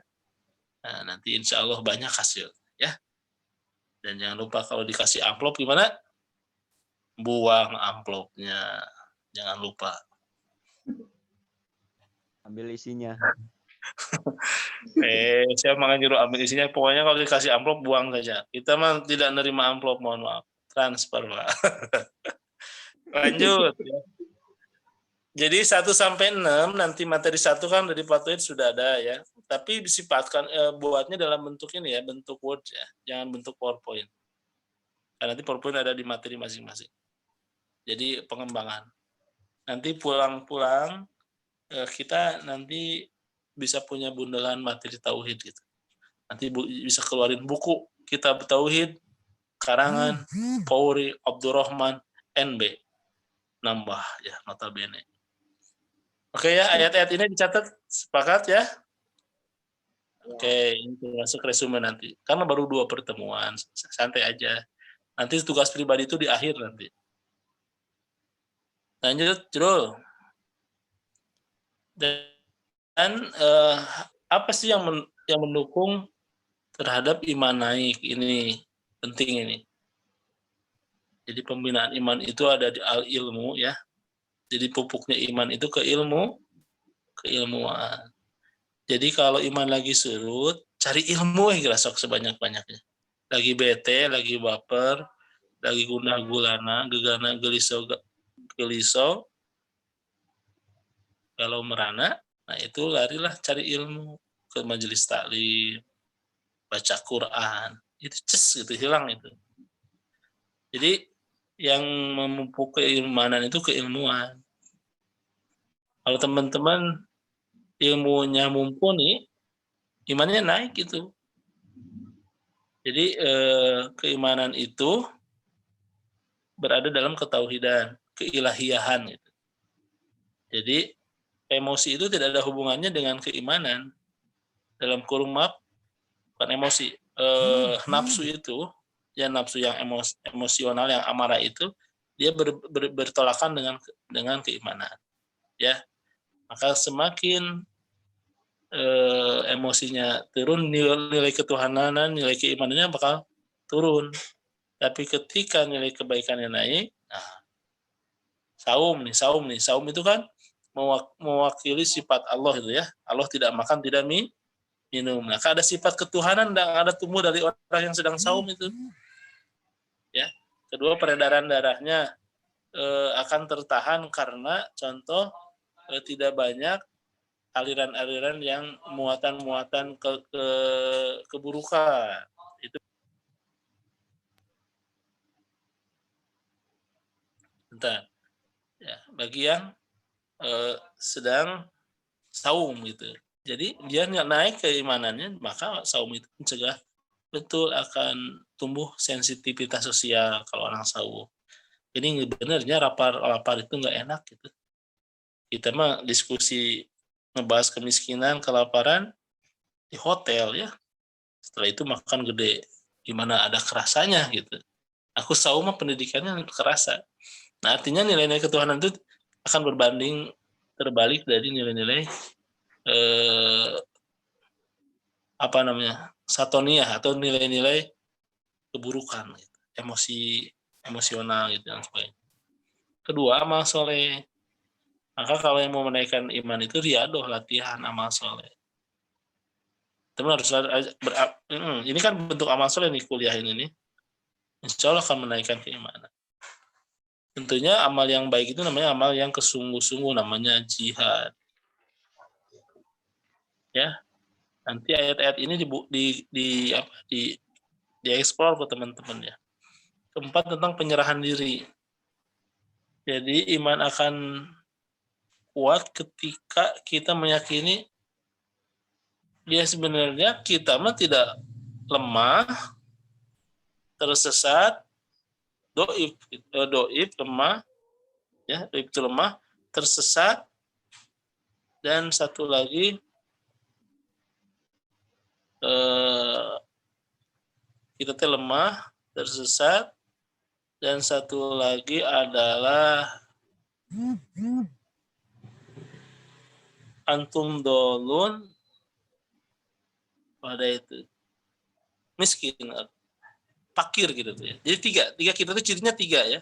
A: nah, nanti insya Allah banyak hasil ya. Dan jangan lupa kalau dikasih amplop gimana? Buang amplopnya, jangan lupa.
F: Ambil isinya.
A: Saya malah nyuruh ambil isinya. Pokoknya kalau dikasih amplop buang saja. Kita mah tidak nerima amplop, mohon maaf. Transfer Pak. Lanjut. Ya. Jadi 1 sampai 6 nanti materi 1 kan dari Pak Tuit sudah ada ya. Tapi disifatkan buatnya dalam bentuk ini ya, bentuk Word ya. Jangan bentuk PowerPoint. Karena nanti PowerPoint ada di materi masing-masing. Jadi pengembangan. Nanti pulang-pulang kita nanti bisa punya bundelan materi tauhid gitu. Nanti bisa keluarin buku kitab tauhid karangan Pauri Abdurrahman NB. Nambah ya notabene. Oke ya, ayat-ayat ini dicatat, sepakat ya? Oke, ini masuk resume nanti. Karena baru 2 pertemuan, santai aja. Nanti tugas pribadi itu di akhir nanti. Lanjut, Jrul. Dan apa sih yang mendukung terhadap iman naik? Ini penting ini. Jadi pembinaan iman itu ada di al-ilmu ya. Jadi pupuknya iman itu keilmuan. Jadi kalau iman lagi surut, cari ilmu ya sok sebanyak-banyaknya. Lagi bete, lagi baper, lagi gundah gulana, gegana gelisau, kalau merana, nah itu larilah cari ilmu ke majelis taklim, baca Quran, itu gitu hilang itu. Jadi yang memupuk keimanan itu keilmuan. Kalau teman-teman ilmunya mumpuni, imannya naik gitu. Jadi keimanan itu berada dalam ketauhidan, keilahiyahan gitu. Jadi emosi itu tidak ada hubungannya dengan keimanan. Dalam kurung maaf, bukan emosi, nafsu itu, ya nafsu yang emosional, yang amarah itu, dia bertolakan dengan keimanan. Ya, maka semakin emosinya turun, nilai ketuhanan, nilai keimanannya bakal turun. Tapi ketika nilai kebaikannya naik, nah, saum itu kan mewakili sifat Allah itu ya. Allah tidak makan, tidak minum. Nah, ada sifat ketuhanan yang ada tumbuh dari orang yang sedang saum itu. Ya. Kedua, peredaran darahnya akan tertahan karena contoh tidak banyak aliran-aliran yang muatan-muatan keburukan. Itu bentar. Ya, bagi yang sedang saum gitu. Jadi dia naik keimanannya, maka saum itu mencegah betul akan tumbuh sensitivitas sosial kalau orang saum. Ini benernya lapar itu nggak enak gitu. Kita mah diskusi ngebahas kemiskinan, kelaparan di hotel ya. Setelah itu makan gede, gimana ada kerasanya gitu. Aku saum mah pendidikannya kerasa. Nah, artinya nilai-nilai ketuhanan itu akan terbalik dari nilai-nilai satoniyah atau nilai-nilai keburukan gitu. Emosional gitu dan sebagainya. Kedua, amal soleh. Maka kalau yang mau menaikkan iman itu riadoh, latihan amal soleh. Teman harus ini kan bentuk amal soleh nih kuliah ini. Insya Allah akan menaikkan keimanan. Tentunya amal yang baik itu namanya amal yang kesungguh-sungguh, namanya jihad. Ya, nanti ayat-ayat ini dieksplor ke teman-teman ya. Keempat, tentang penyerahan diri. Jadi iman akan kuat ketika kita meyakini ya sebenarnya kita mah tidak lemah, tersesat, doib lemah, ya doib itu lemah, tersesat, dan satu lagi kita lemah, tersesat, dan satu lagi adalah antum dolun pada itu miskin, fakir gitu tuh ya. Jadi tiga kita tuh cirinya tiga ya,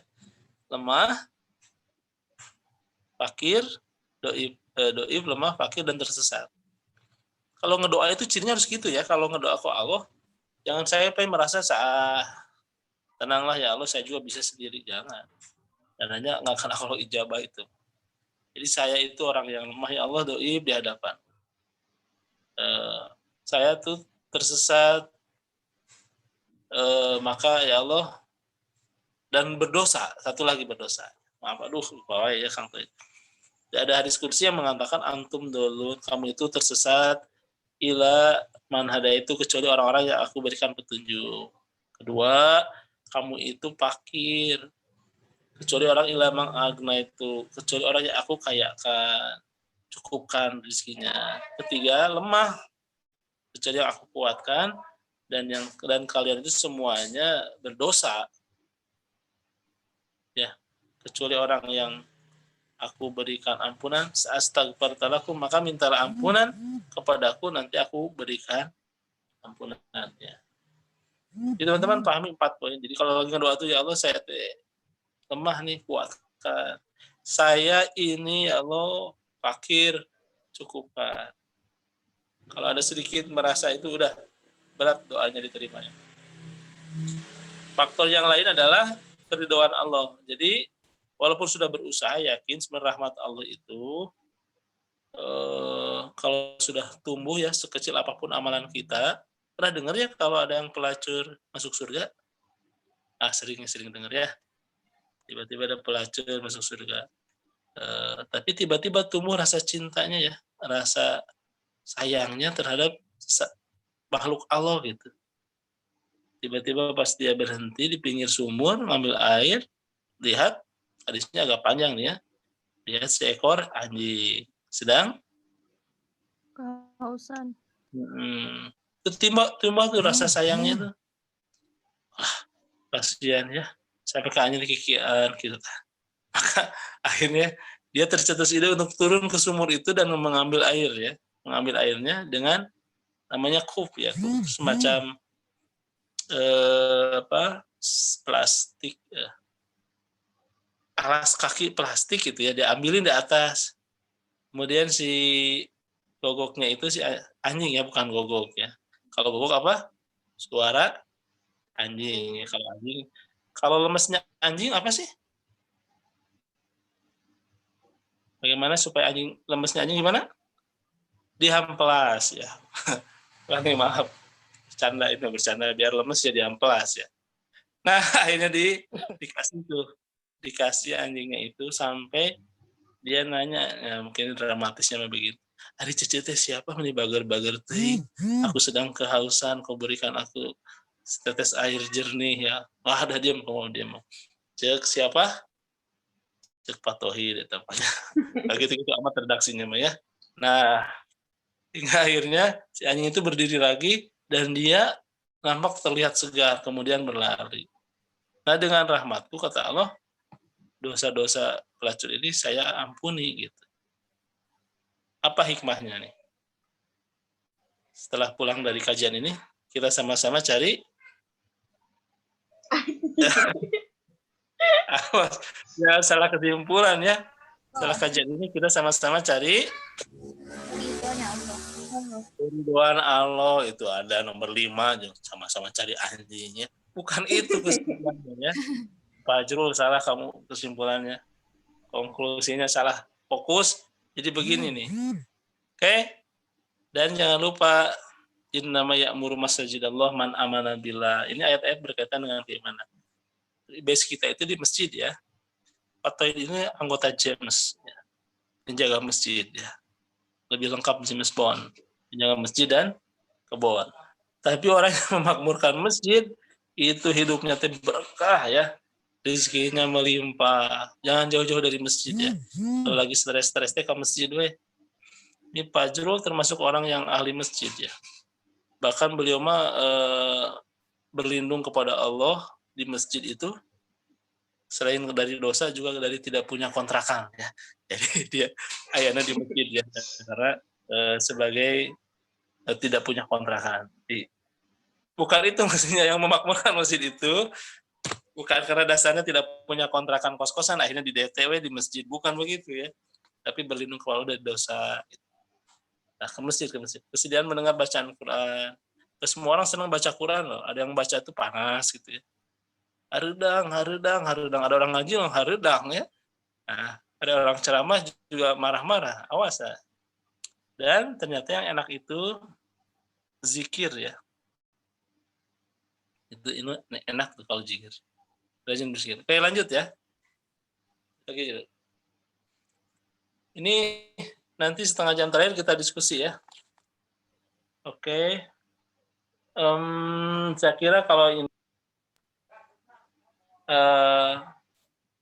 A: lemah, fakir, doib lemah, fakir, dan tersesat. Kalau ngedoa itu cirinya harus gitu ya. Kalau ngedoa ke Allah, jangan saya merasa tenanglah ya Allah, saya juga bisa sendiri, jangan. Dan hanya nggak akan Allah ijabah itu. Jadi saya itu orang yang lemah ya Allah, doib di hadapan. Saya tuh tersesat, maka ya Allah, dan berdosa, satu lagi berdosa. Maaf, lupa ya Kang Toy. Ada hadis qudsi yang mengatakan antum dolun, kamu itu tersesat ila man hadaitu, kecuali orang-orang yang aku berikan petunjuk. Kedua, kamu itu fakir, kecuali orang ila mang agna itu, kecuali orang yang aku kayakan, cukupkan rezekinya. Ketiga, lemah, kecuali yang aku kuatkan, dan kalian itu semuanya berdosa. Ya, kecuali orang yang aku berikan ampunan, astagfirullah, maka mintalah ampunan kepadaku, nanti aku berikan ampunan ya. Jadi teman-teman pahami 4 poin. Jadi kalau lagi doa tuh ya Allah, saya lemah nih, kuatkan. Saya ini ya Allah fakir, cukupkan. Kalau ada sedikit merasa itu udah berat doanya diterimanya. Faktor yang lain adalah keridhaan Allah. Jadi walaupun sudah berusaha, yakin sebenarnya rahmat Allah itu kalau sudah tumbuh ya, sekecil apapun amalan kita. Pernah dengar ya kalau ada yang pelacur masuk surga? Sering dengar ya. Tiba-tiba ada pelacur masuk surga. Tapi tiba-tiba tumbuh rasa cintanya ya, rasa sayangnya terhadap makhluk Allah gitu. Tiba-tiba pas dia berhenti di pinggir sumur ngambil air, lihat hadisnya agak panjang nih ya. Lihat seekor anjing sedang
G: Kehausan.
A: itu timbul tuh rasa sayangnya tuh. Kasihan ya, sampai ke anjing kikian gitu. Maka akhirnya dia tercetus ide untuk turun ke sumur itu dan mengambil air ya, mengambil airnya dengan namanya kup ya, kup semacam plastik ya. Alas kaki plastik gitu ya, diambilin di atas. Kemudian si gogoknya itu si anjing ya, bukan gogok ya. Kalau gogok apa? Suara anjing ya. Kalau anjing, kalau lemesnya anjing apa sih? Bagaimana supaya lemesnya anjing gimana? Dihamplas ya. Maaf, bercanda biar lemes ya diamplas ya. Nah akhirnya dikasih anjingnya itu sampai dia nanya, ya mungkin dramatisnya begitu. Hari cece teh siapa meni bager-bager teh? Aku sedang kehausan, kau berikan aku setetes air jernih ya. Wah ada diam, kamu diam. Cek siapa? Cek Pak Tohir tampaknya. Begitu itu amat redaksinya mah ya. Nah hingga akhirnya si anjing itu berdiri lagi dan dia nampak terlihat segar, kemudian berlari. Nah dengan rahmatku kata Allah, dosa-dosa pelacur ini saya ampuni gitu. Apa hikmahnya nih? Setelah pulang dari kajian ini, kita sama-sama cari ya salah kesimpulan ya. Setelah kajian ini kita sama-sama cari ridwan Allah, itu ada nomor 5, sama-sama cari anjingnya. Bukan itu kesimpulannya ya. Fajrul salah kamu kesimpulannya. Konklusinya salah. Fokus. Jadi begini nih. Oke? Dan jangan lupa innama ya'muru masajidallah man amana billah. Ini ayat-ayat berkaitan dengan keimanan. Base kita itu di masjid ya. Atau ini anggota James ya. Penjaga masjid ya. Lebih lengkap James Bond. Penjaga masjid dan kebon. Tapi orang yang memakmurkan masjid itu hidupnya berkah ya. Rizkinya melimpah. Jangan jauh-jauh dari masjid ya. Kalau lagi stres-stresnya ke masjid weh. Ini Pak Jrul termasuk orang yang ahli masjid ya. Bahkan beliau mah berlindung kepada Allah di masjid itu selain dari dosa juga dari tidak punya kontrakan ya. Jadi dia ayana di masjid ya karena sebagai tidak punya kontrakan. Jadi, bukan itu maksudnya yang memakmurkan masjid itu. Bukan karena dasarnya tidak punya kontrakan kos-kosan, akhirnya di DTW di masjid. Bukan begitu ya. Tapi berlindung kepada Allah dari dosa. Nah, ke masjid. Kesediaan mendengar bacaan Quran. Semua orang senang baca Quran loh. Ada yang baca itu panas gitu ya. Harudang. Ada orang ngaji loh, harudang ya. Nah, ada orang ceramah juga marah-marah. Awas ya. Dan ternyata yang enak itu zikir ya. Itu enak tuh kalau zikir. Rajin berzikir. Oke, lanjut ya. Oke. Ini nanti setengah jam terakhir kita diskusi ya. Oke. Saya kira kalau ini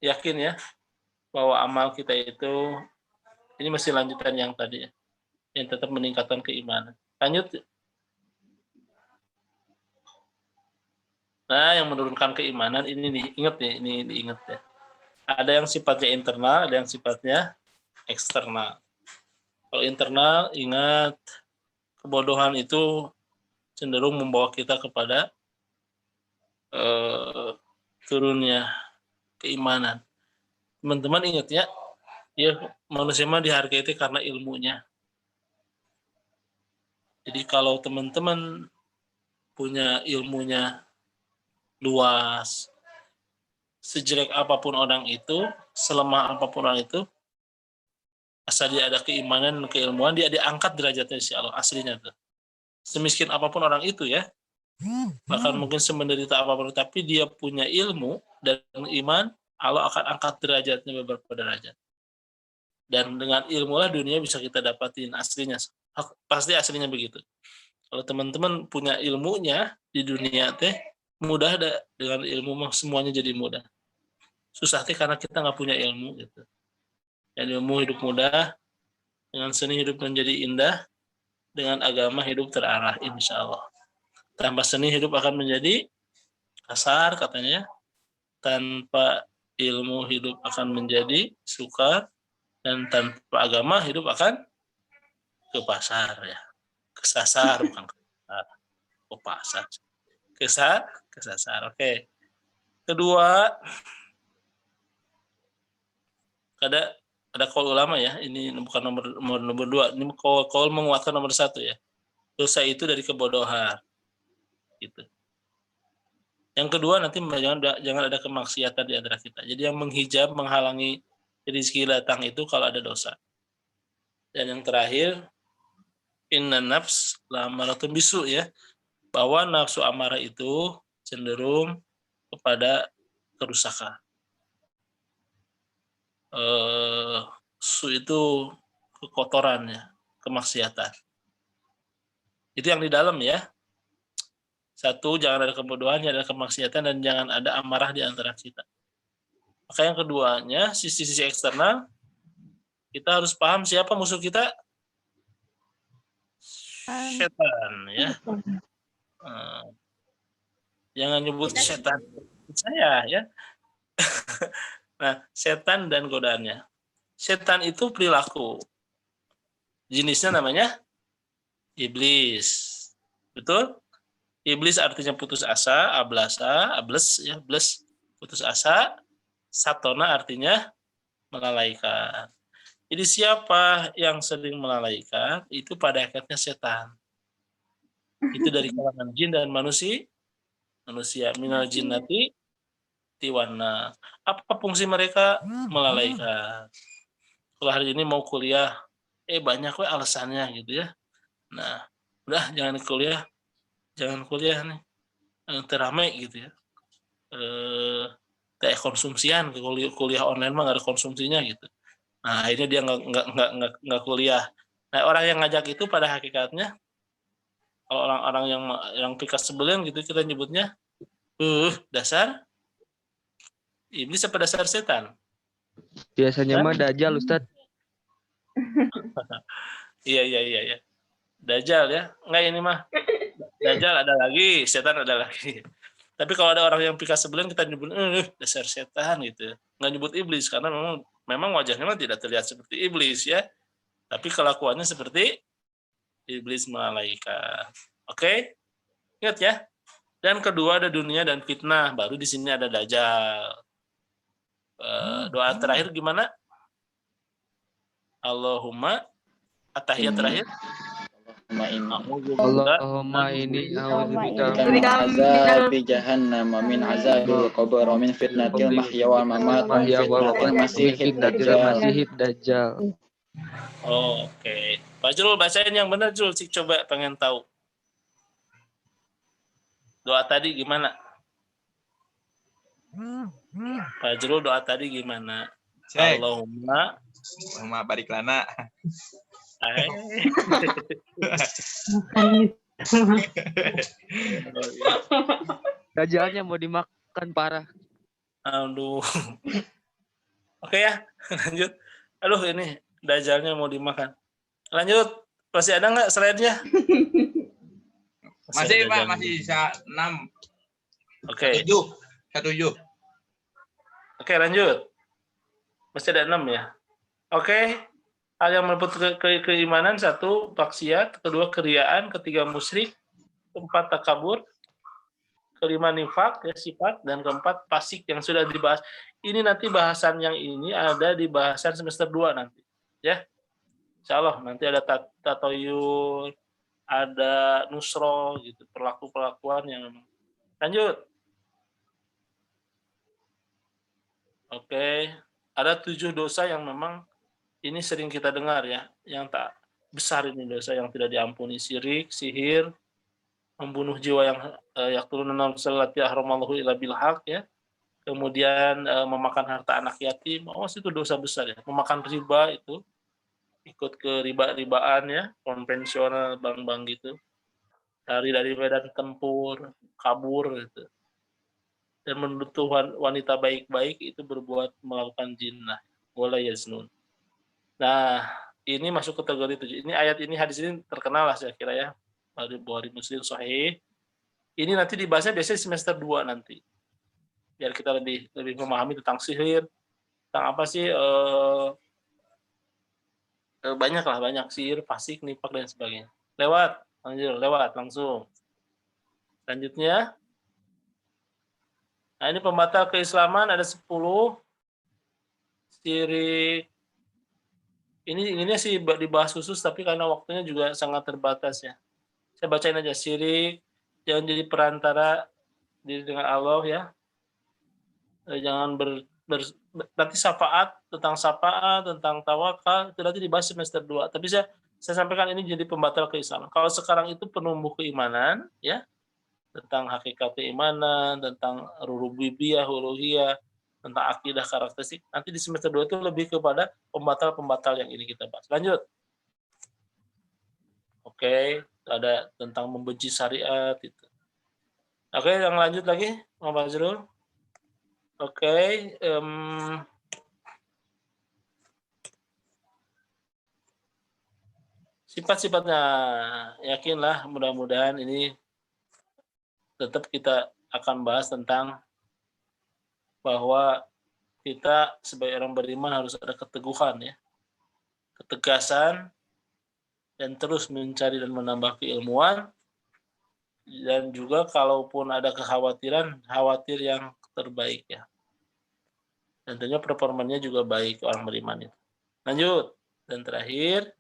A: yakin ya bahwa amal kita itu ini masih lanjutan yang tadi ya, yang tetap meningkatkan keimanan. Lanjut. Nah, yang menurunkan keimanan ini nih, ingat nih, ini diingat ya. Ada yang sifatnya internal, ada yang sifatnya eksternal. Kalau internal, ingat kebodohan itu cenderung membawa kita kepada turunnya keimanan. Teman-teman ingat ya, manusia mah dihargai itu karena ilmunya. Jadi kalau teman-teman punya ilmunya luas, sejelek apapun orang itu, selemah apapun orang itu, asal dia ada keimanan dan keilmuan, dia diangkat derajatnya si Allah aslinya tuh. Semiskin apapun orang itu ya, bahkan mungkin semenderita apapun, tapi dia punya ilmu dan iman, Allah akan angkat derajatnya beberapa derajat. Dan dengan ilmu lah dunia bisa kita dapatin aslinya, pasti aslinya begitu. Kalau teman-teman punya ilmunya di dunia teh, mudah dengan ilmu mah semuanya jadi mudah. Susah sih karena kita nggak punya ilmu gitu. Dan ilmu hidup mudah, dengan seni hidup menjadi indah, dengan agama hidup terarah insya Allah. Tanpa seni hidup akan menjadi kasar katanya, tanpa ilmu hidup akan menjadi sukar, dan tanpa agama hidup akan ke pasar ya. Kesasar bukan ke pasar. Kesasar. Oke. Kedua, ada qaul ulama ya. Ini bukan nomor 2. Ini qaul menguatkan nomor 1 ya. Dosa itu dari kebodohan. Gitu. Yang kedua nanti jangan ada kemaksiatan di antara kita. Jadi yang menghijab, menghalangi rezeki datang itu kalau ada dosa. Dan yang terakhir, inna nafs la'amaratun bisu ya. Bahwa nafsu amarah itu cenderung kepada kerusakan. Su itu kekotorannya, kemaksiatan. Itu yang di dalam ya. 1, jangan ada kebodohan, jangan ada kemaksiatan, dan jangan ada amarah di antara kita. Maka yang keduanya, sisi-sisi eksternal, kita harus paham siapa musuh kita. Setan ya. Jangan nyebut setan saya ya. Nah, setan dan godaannya. Setan itu perilaku. Jenisnya namanya iblis. Betul? Iblis artinya putus asa, ables ya, bles, putus asa. Satona artinya melalaikan. Jadi siapa yang sering melalaikan itu pada akhirnya setan. Itu dari kalangan jin dan manusia. Minal jinnati tiwana. Apa fungsi mereka? Melalaikan. Kalau hari ini mau kuliah, banyak alasannya gitu ya. Nah, udah jangan kuliah nih, teramai gitu ya. Kayak konsumsian, kuliah online mah nggak ada konsumsinya gitu. Nah akhirnya dia nggak kuliah. Nah orang yang ngajak itu pada hakikatnya, kalau orang-orang yang pikas sebelin gitu kita nyebutnya, dasar iblis apa dasar setan?
D: Biasanya mah dajjal Ustaz.
A: Iya. Dajjal ya. Enggak, ini mah dajjal ada lagi, setan ada lagi. Tapi kalau ada orang yang pikas sebelin kita nyebut dasar setan gitu. Nggak nyebut iblis karena memang wajahnya tidak terlihat seperti iblis ya. Tapi kelakuannya seperti iblis melalaikan. Oke? Ingat ya. Dan kedua ada dunia dan fitnah. Baru di sini ada dajjal. Doa terakhir gimana? Allahumma, at-tahiyat terakhir.
D: Allahumma inni a'udzubika
H: min azabi jahannam wa min azabil qabr wa min fitnatil mahya wal mamat wa min fitnatil masihid dajjal.
A: Oke. Pak Jul bacain yang benar Jul, sih coba pengen tahu. Doa tadi gimana? Pak Jul doa tadi gimana?
I: Cek.
A: Allahumma
I: barik lana.
D: Dajjalnya mau dimakan parah.
A: Aduh. Oke ya, lanjut. Aduh ini dajjalnya mau dimakan. Lanjut. Masih ada nggak slide-nya?
I: Masih Pak, masih bisa 6.
A: Oke.
I: 7.
A: Oke, lanjut. Masih ada 6 ya. Oke. Hal yang meliput keimanan, 1, maksiat, 2, keriaan, 3, musyrik, 4, takabur, 5, nifak, ya, sifat, dan 4, fasik yang sudah dibahas. Ini nanti bahasan yang ini ada di bahasan semester 2 nanti. Ya. Insya Allah nanti ada tatoyur, ada nusro, gitu, perlakuan yang lanjut. Oke. Ada 7 dosa yang memang ini sering kita dengar ya, yang tak besar ini dosa yang tidak diampuni, syirik, sihir, membunuh jiwa yang yaqtuluna nafsallati ahramallahu illa bil haq ya. Kemudian memakan harta anak yatim, itu dosa besar ya. Memakan riba itu ikut ke riba-ribaan ya, konvensional bank-bank gitu. Lari dari medan tempur, kabur gitu. dan menuduh wanita baik-baik itu berbuat melakukan jinah, wala yaznun. Nah, ini masuk kategori 7. Ini ayat ini, hadis ini terkenal lah saya kira ya. Bukhari Muslim Sahih. Ini nanti dibahasnya biasanya semester 2 nanti. Biar kita lebih memahami tentang sihir, tentang apa sih banyak sihir, fasik, nifak dan sebagainya. Lewat langsung. Selanjutnya, nah ini pembatal keislaman ada 10. Syirik. Ini sih dibahas khusus, tapi karena waktunya juga sangat terbatas ya. Saya bacain aja. Syirik, jangan jadi perantara diri dengan Allah ya. Jangan nanti syafaat, tentang tawakal, itu nanti dibahas semester 2. Tapi saya sampaikan ini jadi pembatal keislaman. Kalau sekarang itu penumbuh keimanan ya, tentang hakikat keimanan, tentang rububiyah, uluhiyah, tentang akidah karakteristik. Nanti di semester 2 itu lebih kepada pembatal-pembatal yang ini kita bahas. Lanjut. Oke, ada tentang membenci syariat itu. Oke, yang lanjut lagi, Muhammad Fazrul. Oke, sifat-sifatnya, yakinlah mudah-mudahan ini tetap kita akan bahas tentang bahwa kita sebagai orang beriman harus ada keteguhan ya, ketegasan, dan terus mencari dan menambah keilmuan, dan juga kalaupun ada kekhawatiran, khawatir yang terbaik ya. Dan tentunya performanya juga baik orang beriman itu. Lanjut, dan terakhir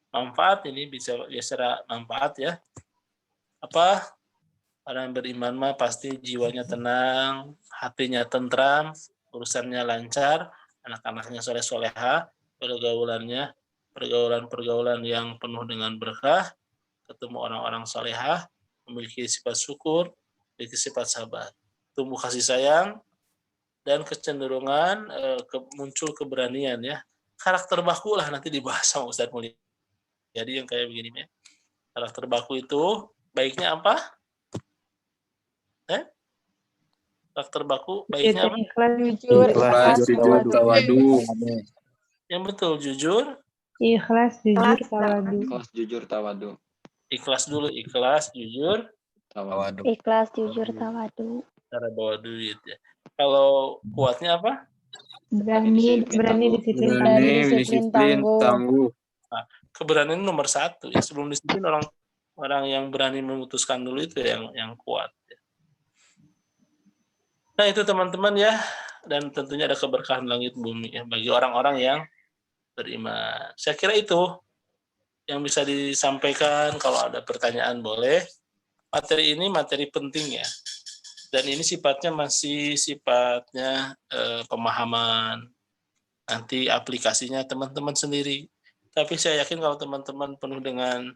A: manfaat, ini bisa secara manfaat ya. Apa? Orang beriman mah pasti jiwanya tenang, hatinya tentram, urusannya lancar, anak-anaknya soleh-soleha, pergaulan yang penuh dengan berkah, ketemu orang-orang solehah, memiliki sifat syukur, memiliki sifat sabar, tumbuh kasih sayang, dan kecenderungan muncul keberanian ya. Karakter baku lah nanti dibahas sama Ustadz Mulia. Jadi yang kayak begini ya. Karakter baku itu baiknya apa? Karakter baku baiknya apa?
C: Jujur,
H: tawadu.
A: Yang betul, jujur.
B: Ikhlas, jujur, tawadu.
A: Ikhlas dulu, ikhlas, jujur,
H: Tawadu.
C: Ikhlas, jujur, tawadu.
A: cara bawa duit ya. Kalau kuatnya apa?
B: Berani, disiplin,
C: tangguh.
A: Nah, keberanian nomor 1 ya. Sebelum disiplin, orang yang berani memutuskan dulu itu yang kuat ya. Nah itu teman-teman ya, dan tentunya ada keberkahan langit bumi ya bagi orang-orang yang beriman. Saya kira itu yang bisa disampaikan. Kalau ada pertanyaan boleh. Materi ini materi penting ya, dan ini sifatnya masih pemahaman. Nanti aplikasinya teman-teman sendiri. Tapi saya yakin kalau teman-teman penuh dengan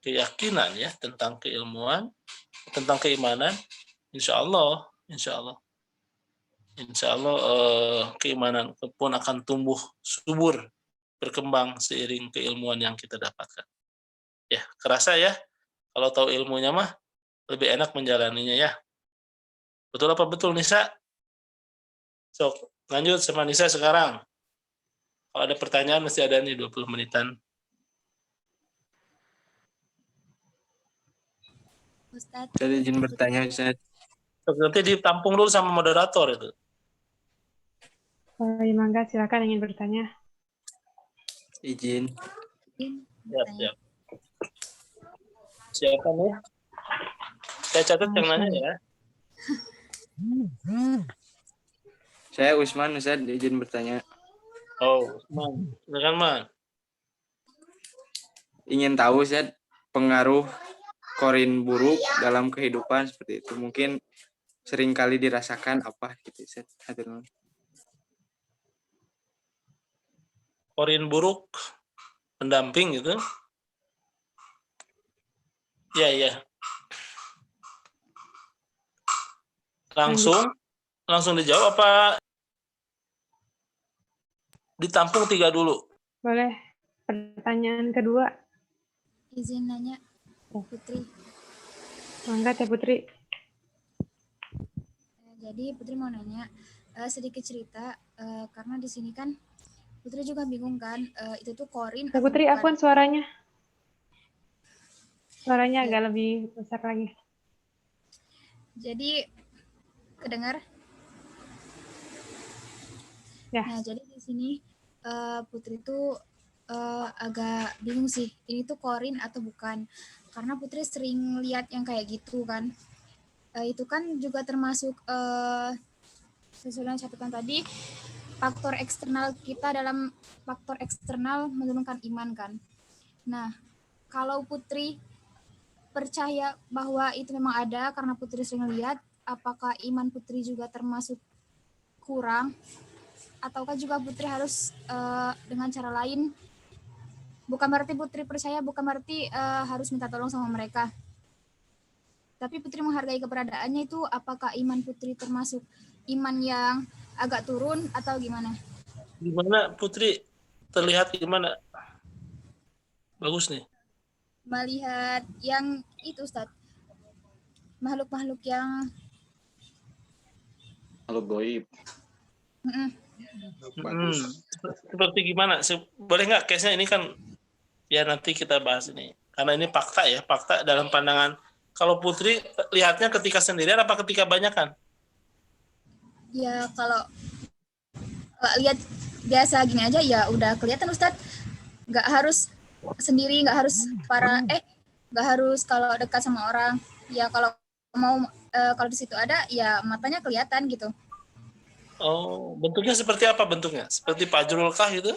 A: keyakinan ya tentang keilmuan, tentang keimanan, insya Allah keimanan pun akan tumbuh subur, berkembang seiring keilmuan yang kita dapatkan. Ya, kerasa ya, kalau tahu ilmunya mah lebih enak menjalaninya ya. Betul apa betul Nisa? Sok, lanjut sama Nisa sekarang. Kalau ada pertanyaan mesti ada nih 20 menitan.
J: Ustadz.
D: Saya izin bertanya, Ustaz.
A: Nanti ditampung dulu sama moderator itu.
B: Oh, ya, mangga, silakan ingin bertanya.
D: Izin.
A: Siap. Siapa nih? Saya catat yang nanya ya.
D: Saya Usman, Ustaz, izin bertanya.
A: Oh, Usman. Silakan, Man.
D: Ingin tahu, Ustaz, pengaruh korin buruk dalam kehidupan seperti itu. Mungkin sering kali dirasakan apa gitu, Ustaz.
A: Korin buruk, pendamping gitu. Ya. Langsung dijawab apa ditampung 3 dulu?
B: Boleh. Pertanyaan kedua.
J: Izin nanya, Putri.
B: Mangga, Teh Putri.
J: Jadi Putri mau nanya sedikit cerita karena di sini kan Putri juga bingung kan itu tuh korin
B: Kak
J: atau
B: Putri,
J: bukan.
B: Afwan suaranya. Suaranya
J: Ya.
B: agak lebih besar lagi.
J: Jadi kedengar?
B: Ya.
J: Nah, jadi di sini Putri tuh agak bingung sih. Ini tuh korin atau bukan? Karena Putri sering lihat yang kayak gitu kan. Itu kan juga termasuk sesuai dengan catatan tadi, faktor eksternal kita dalam faktor eksternal menurunkan iman kan. Nah, kalau Putri percaya bahwa itu memang ada karena Putri sering lihat, apakah iman Putri juga termasuk kurang? Ataukah juga Putri harus dengan cara lain? Bukan berarti Putri percaya, bukan berarti harus minta tolong sama mereka. Tapi Putri menghargai keberadaannya itu, apakah iman Putri termasuk iman yang agak turun atau gimana?
A: Gimana Putri? Terlihat gimana? Bagus nih.
J: Melihat yang itu Ustadz, makhluk-makhluk yang
H: Halo goib.
I: Bagus.
A: Seperti gimana? Boleh nggak case-nya ini kan ya nanti kita bahas ini. Karena ini fakta ya, fakta dalam pandangan. Kalau Putri lihatnya ketika sendirian apa ketika banyakan?
J: ya kalau lihat biasa gini aja ya udah kelihatan Ustadz. Nggak harus sendiri, nggak harus nggak harus kalau dekat sama orang. Ya kalau mau kalau di situ ada ya matanya kelihatan gitu.
A: Oh, bentuknya seperti apa bentuknya? Seperti Pak Jurul kah gitu?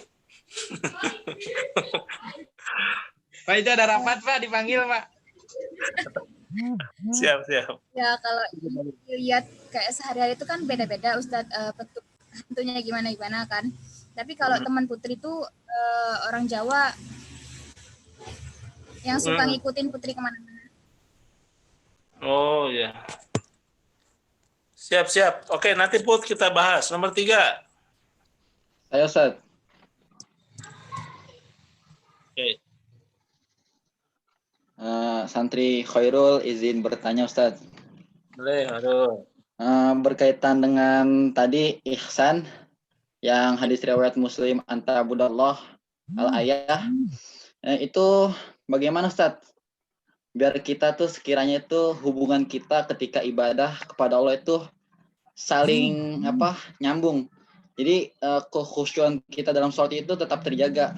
I: Pak itu ada rapat Pak, dipanggil Pak.
A: Siap.
J: Ya kalau dilihat kayak sehari-hari itu kan beda-beda Ustadz, bentuk hantunya gimana kan. Tapi kalau teman Putri tuh orang Jawa yang suka ngikutin Putri kemana-mana.
A: Oh ya. Siap. Oke, nanti Put kita bahas. Nomor 3.
H: Saya Ustaz.
A: Oke.
H: Santri Khairul izin bertanya Ustaz.
A: Boleh, aduh.
H: Berkaitan dengan tadi ihsan yang hadis riwayat Muslim anta budallah al-ayah, itu bagaimana Ustaz? Biar kita tuh sekiranya itu hubungan kita ketika ibadah kepada Allah itu saling nyambung. Jadi kekhusyuan kita dalam sholat itu tetap terjaga.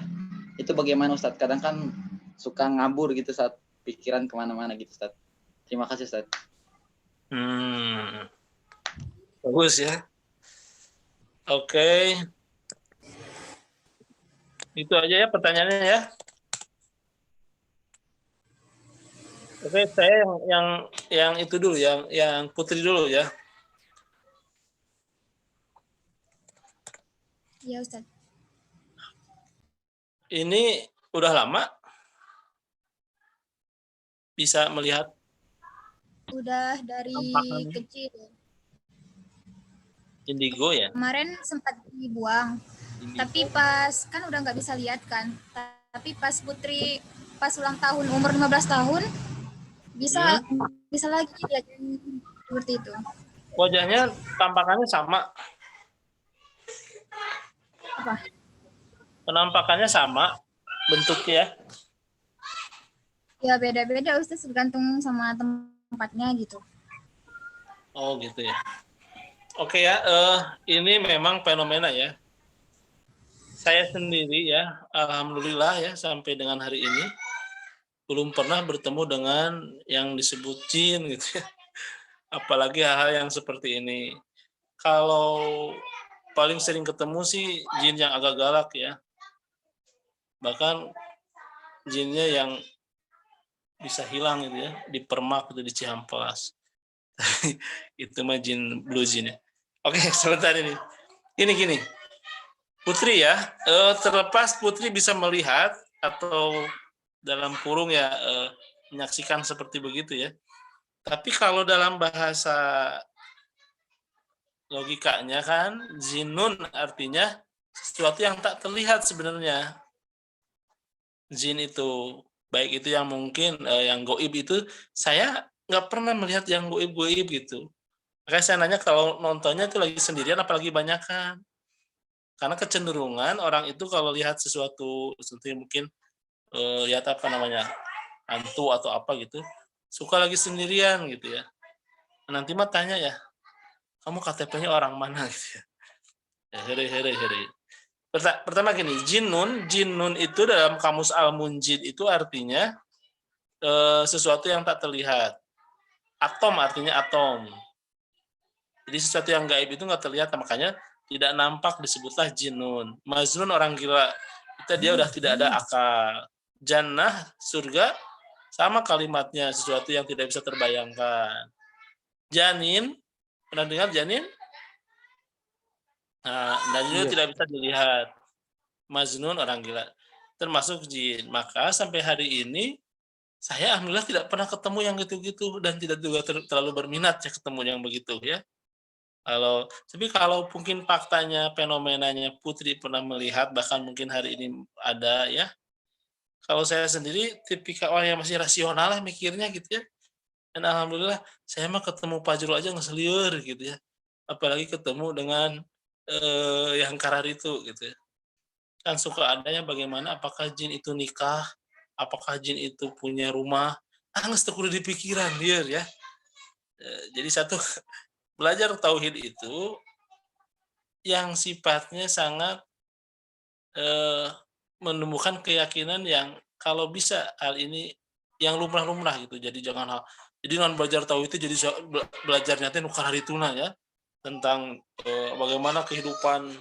H: Itu bagaimana Ustaz? Kadang kan suka ngabur gitu saat pikiran kemana-mana gitu Ustaz. Terima kasih Ustaz.
A: Bagus ya. Oke. Itu aja ya pertanyaannya ya. Oke, saya yang itu dulu, yang Putri dulu ya.
J: Iya Ustadz.
A: Ini udah lama bisa melihat?
J: Udah dari kecil.
A: Indigo ya?
J: Kemarin sempat dibuang. Tapi pas kan udah nggak bisa lihat kan. Tapi pas Putri pas ulang tahun umur 15 tahun bisa lagi lihat seperti itu.
A: Wajahnya tampakannya sama.
J: Apa?
A: Penampakannya sama bentuknya.
J: Ya beda-beda Ustaz, tergantung sama tempatnya gitu.
A: Oh gitu ya. Oke ya, ini memang fenomena ya. Saya sendiri ya, alhamdulillah ya sampai dengan hari ini belum pernah bertemu dengan yang disebut jin gitu ya. Apalagi hal-hal yang seperti ini. Kalau paling sering ketemu sih jin yang agak galak ya. Bahkan jinnya yang bisa hilang gitu ya, di Permak atau di Cihampelas. Itu mah jin blue jin ya. Oke, sebentar ini. Gini. Putri ya, terlepas Putri bisa melihat atau dalam kurung ya menyaksikan seperti begitu ya. Tapi kalau dalam bahasa logikanya kan, jinun artinya sesuatu yang tak terlihat sebenarnya. Jin itu, baik itu yang mungkin yang goib itu, saya nggak pernah melihat yang goib-goib gitu. Makanya saya nanya kalau nontonnya itu lagi sendirian apalagi banyakan. Karena kecenderungan orang itu kalau lihat sesuatu yang mungkin lihat apa namanya hantu atau apa gitu, suka lagi sendirian gitu ya. Nanti mah tanya ya, kamu KTP-nya orang mana gitu ya. Ya, here. Pertama gini, jinnun itu dalam kamus Al-Munjid itu artinya sesuatu yang tak terlihat. Atom artinya atom. Jadi sesuatu yang gaib itu nggak terlihat, makanya tidak nampak disebutlah jinnun. Majnun orang gila, kita dia udah tidak ada akal. Jannah surga sama kalimatnya, sesuatu yang tidak bisa terbayangkan. Janin, pernah dengar janin? Nah, janin tidak bisa dilihat. Majnun orang gila, termasuk jin. Maka sampai hari ini saya alhamdulillah tidak pernah ketemu yang gitu-gitu dan tidak juga terlalu berminat ya ketemu yang begitu ya. Tapi kalau mungkin faktanya, fenomenanya Putri pernah melihat, bahkan mungkin hari ini ada ya. Kalau saya sendiri tipikal orang yang masih rasional lah mikirnya gitu ya. Dan alhamdulillah saya mah ketemu Fajrul aja ngeseliur gitu ya. Apalagi ketemu dengan yang karar itu gitu ya. Kan suka adanya bagaimana apakah jin itu nikah, apakah jin itu punya rumah, nges teu kudu dipikiran dia ya. Jadi satu belajar tauhid itu yang sifatnya sangat menumbuhkan keyakinan yang kalau bisa hal ini yang lumrah-lumrah gitu. Jadi dengan belajar tauhid itu jadi belajarnya teh nu kaharituna ya tentang bagaimana kehidupan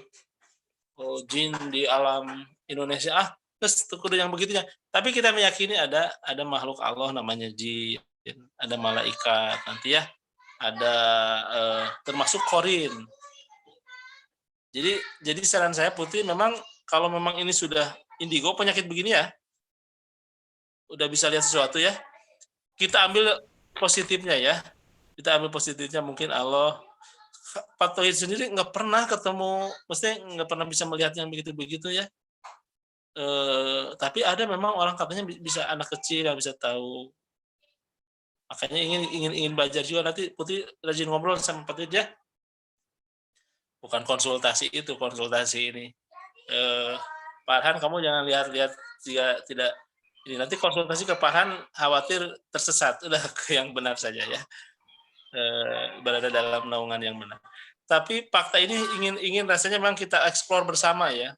A: jin di alam Indonesia. Terus kudu yang begitunya. Tapi kita meyakini ada makhluk Allah namanya jin, ada malaikat nanti ya. Ada termasuk korin. Jadi saran saya Putri memang kalau memang ini sudah indigo penyakit begini ya, udah bisa lihat sesuatu ya, kita ambil positifnya ya. Kita ambil positifnya mungkin Allah. Pak Tauhid sendiri nggak pernah ketemu, maksudnya nggak pernah bisa melihat yang begitu-begitu ya. Tapi ada memang orang katanya bisa anak kecil yang bisa tahu. Makanya ingin belajar juga nanti Putri rajin ngobrol sama Putri ya. Bukan konsultasi itu, konsultasi ini. Pak Arhan kamu jangan lihat-lihat jika tidak ini nanti konsultasi ke Pak Arhan khawatir tersesat. Udah ke yang benar saja ya. Berada dalam naungan yang benar. Tapi fakta ini ingin rasanya memang kita eksplor bersama ya.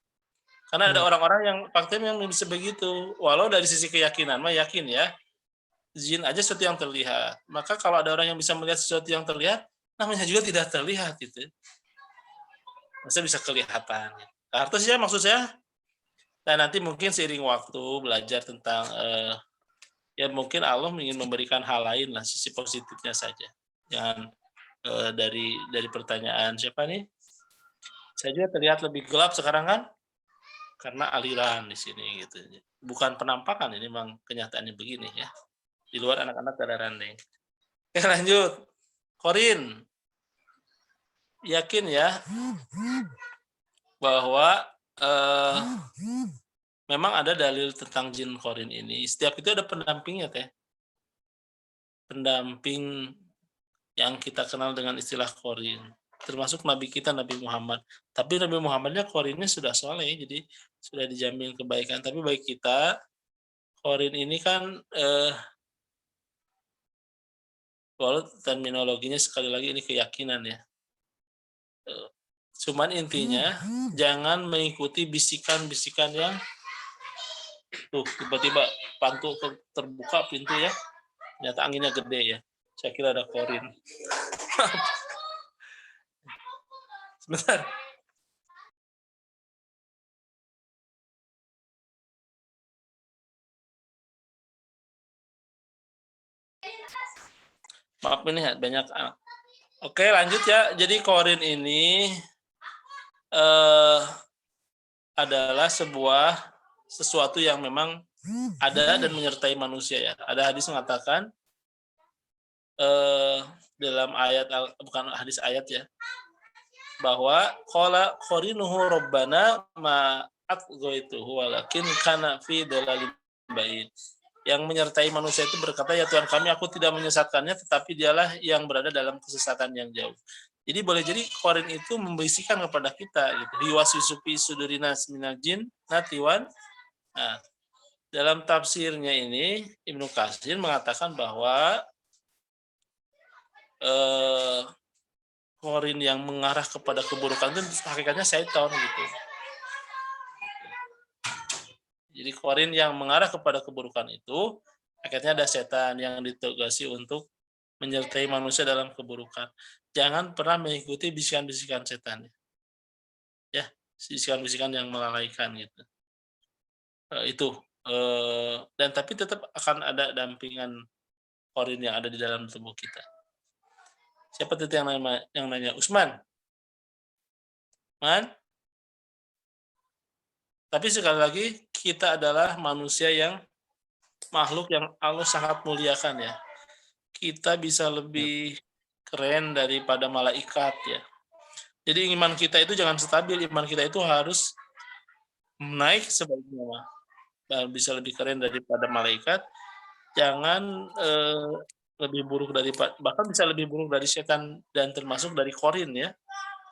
A: Karena ada orang-orang yang faktanya memang bisa begitu. Walau dari sisi keyakinan mah yakin ya. Jin aja sesuatu yang terlihat. Maka kalau ada orang yang bisa melihat sesuatu yang terlihat, namanya juga tidak terlihat gitu. Maksudnya bisa kelihatan. Artinya maksud saya, nah nanti mungkin seiring waktu belajar tentang ya mungkin Allah ingin memberikan hal lain lah, sisi positifnya saja. Jangan dari pertanyaan siapa nih? Saya juga terlihat lebih gelap sekarang kan? Karena aliran di sini gitu. Bukan penampakan, ini memang kenyataannya begini ya. Di luar anak-anak ada randeng. Oke lanjut. Korin. Yakin ya bahwa memang ada dalil tentang jin korin ini. Setiap itu ada pendampingnya teh. Pendamping yang kita kenal dengan istilah korin. Termasuk Nabi kita Nabi Muhammad. Tapi Nabi Muhammadnya korinnya sudah soleh, jadi sudah dijamin kebaikan. Tapi baik kita, korin ini kan walau terminologinya sekali lagi ini keyakinan ya. Cuman intinya jangan mengikuti bisikan-bisikan yang tuh tiba-tiba pantu terbuka pintu ya. Ternyata anginnya gede ya. Saya kira ada korin. Sebentar. Maaf ini banyak. Oke lanjut ya. Jadi korin ini adalah sesuatu yang memang ada dan menyertai manusia ya. Ada hadis mengatakan dalam ayat bukan hadis ayat ya, bahwa qala qarinuhu rabbana ma atghaytuhu walakin kana fi dalalin ba'id. yang menyertai manusia itu berkata, ya Tuhan kami, aku tidak menyesatkannya, tetapi dialah yang berada dalam kesesatan yang jauh. Jadi boleh jadi Qarin itu membisikkan kepada kita gitu. Hiwaswisupi sudurina minal jin natiwan. Nah, dalam tafsirnya ini Ibnu Katsir mengatakan bahwa Qarin yang mengarah kepada keburukan itu hakikatnya syaitan gitu. Jadi Qarin yang mengarah kepada keburukan itu akhirnya ada setan yang ditugasi untuk menyertai manusia dalam keburukan. Jangan pernah mengikuti bisikan-bisikan setan. Ya, bisikan-bisikan yang melalaikan gitu. Itu. Dan tapi tetap akan ada dampingan Qarin yang ada di dalam tubuh kita. Siapa itu yang nanya? Usman? Man? Tapi sekali lagi, kita adalah manusia yang makhluk yang Allah sangat muliakan ya. Kita bisa lebih keren daripada malaikat ya. Jadi iman kita itu jangan stabil, iman kita itu harus naik sebaliknya. Bisa lebih keren daripada malaikat, jangan lebih buruk daripada, bahkan bisa lebih buruk dari setan dan termasuk dari Qarin ya.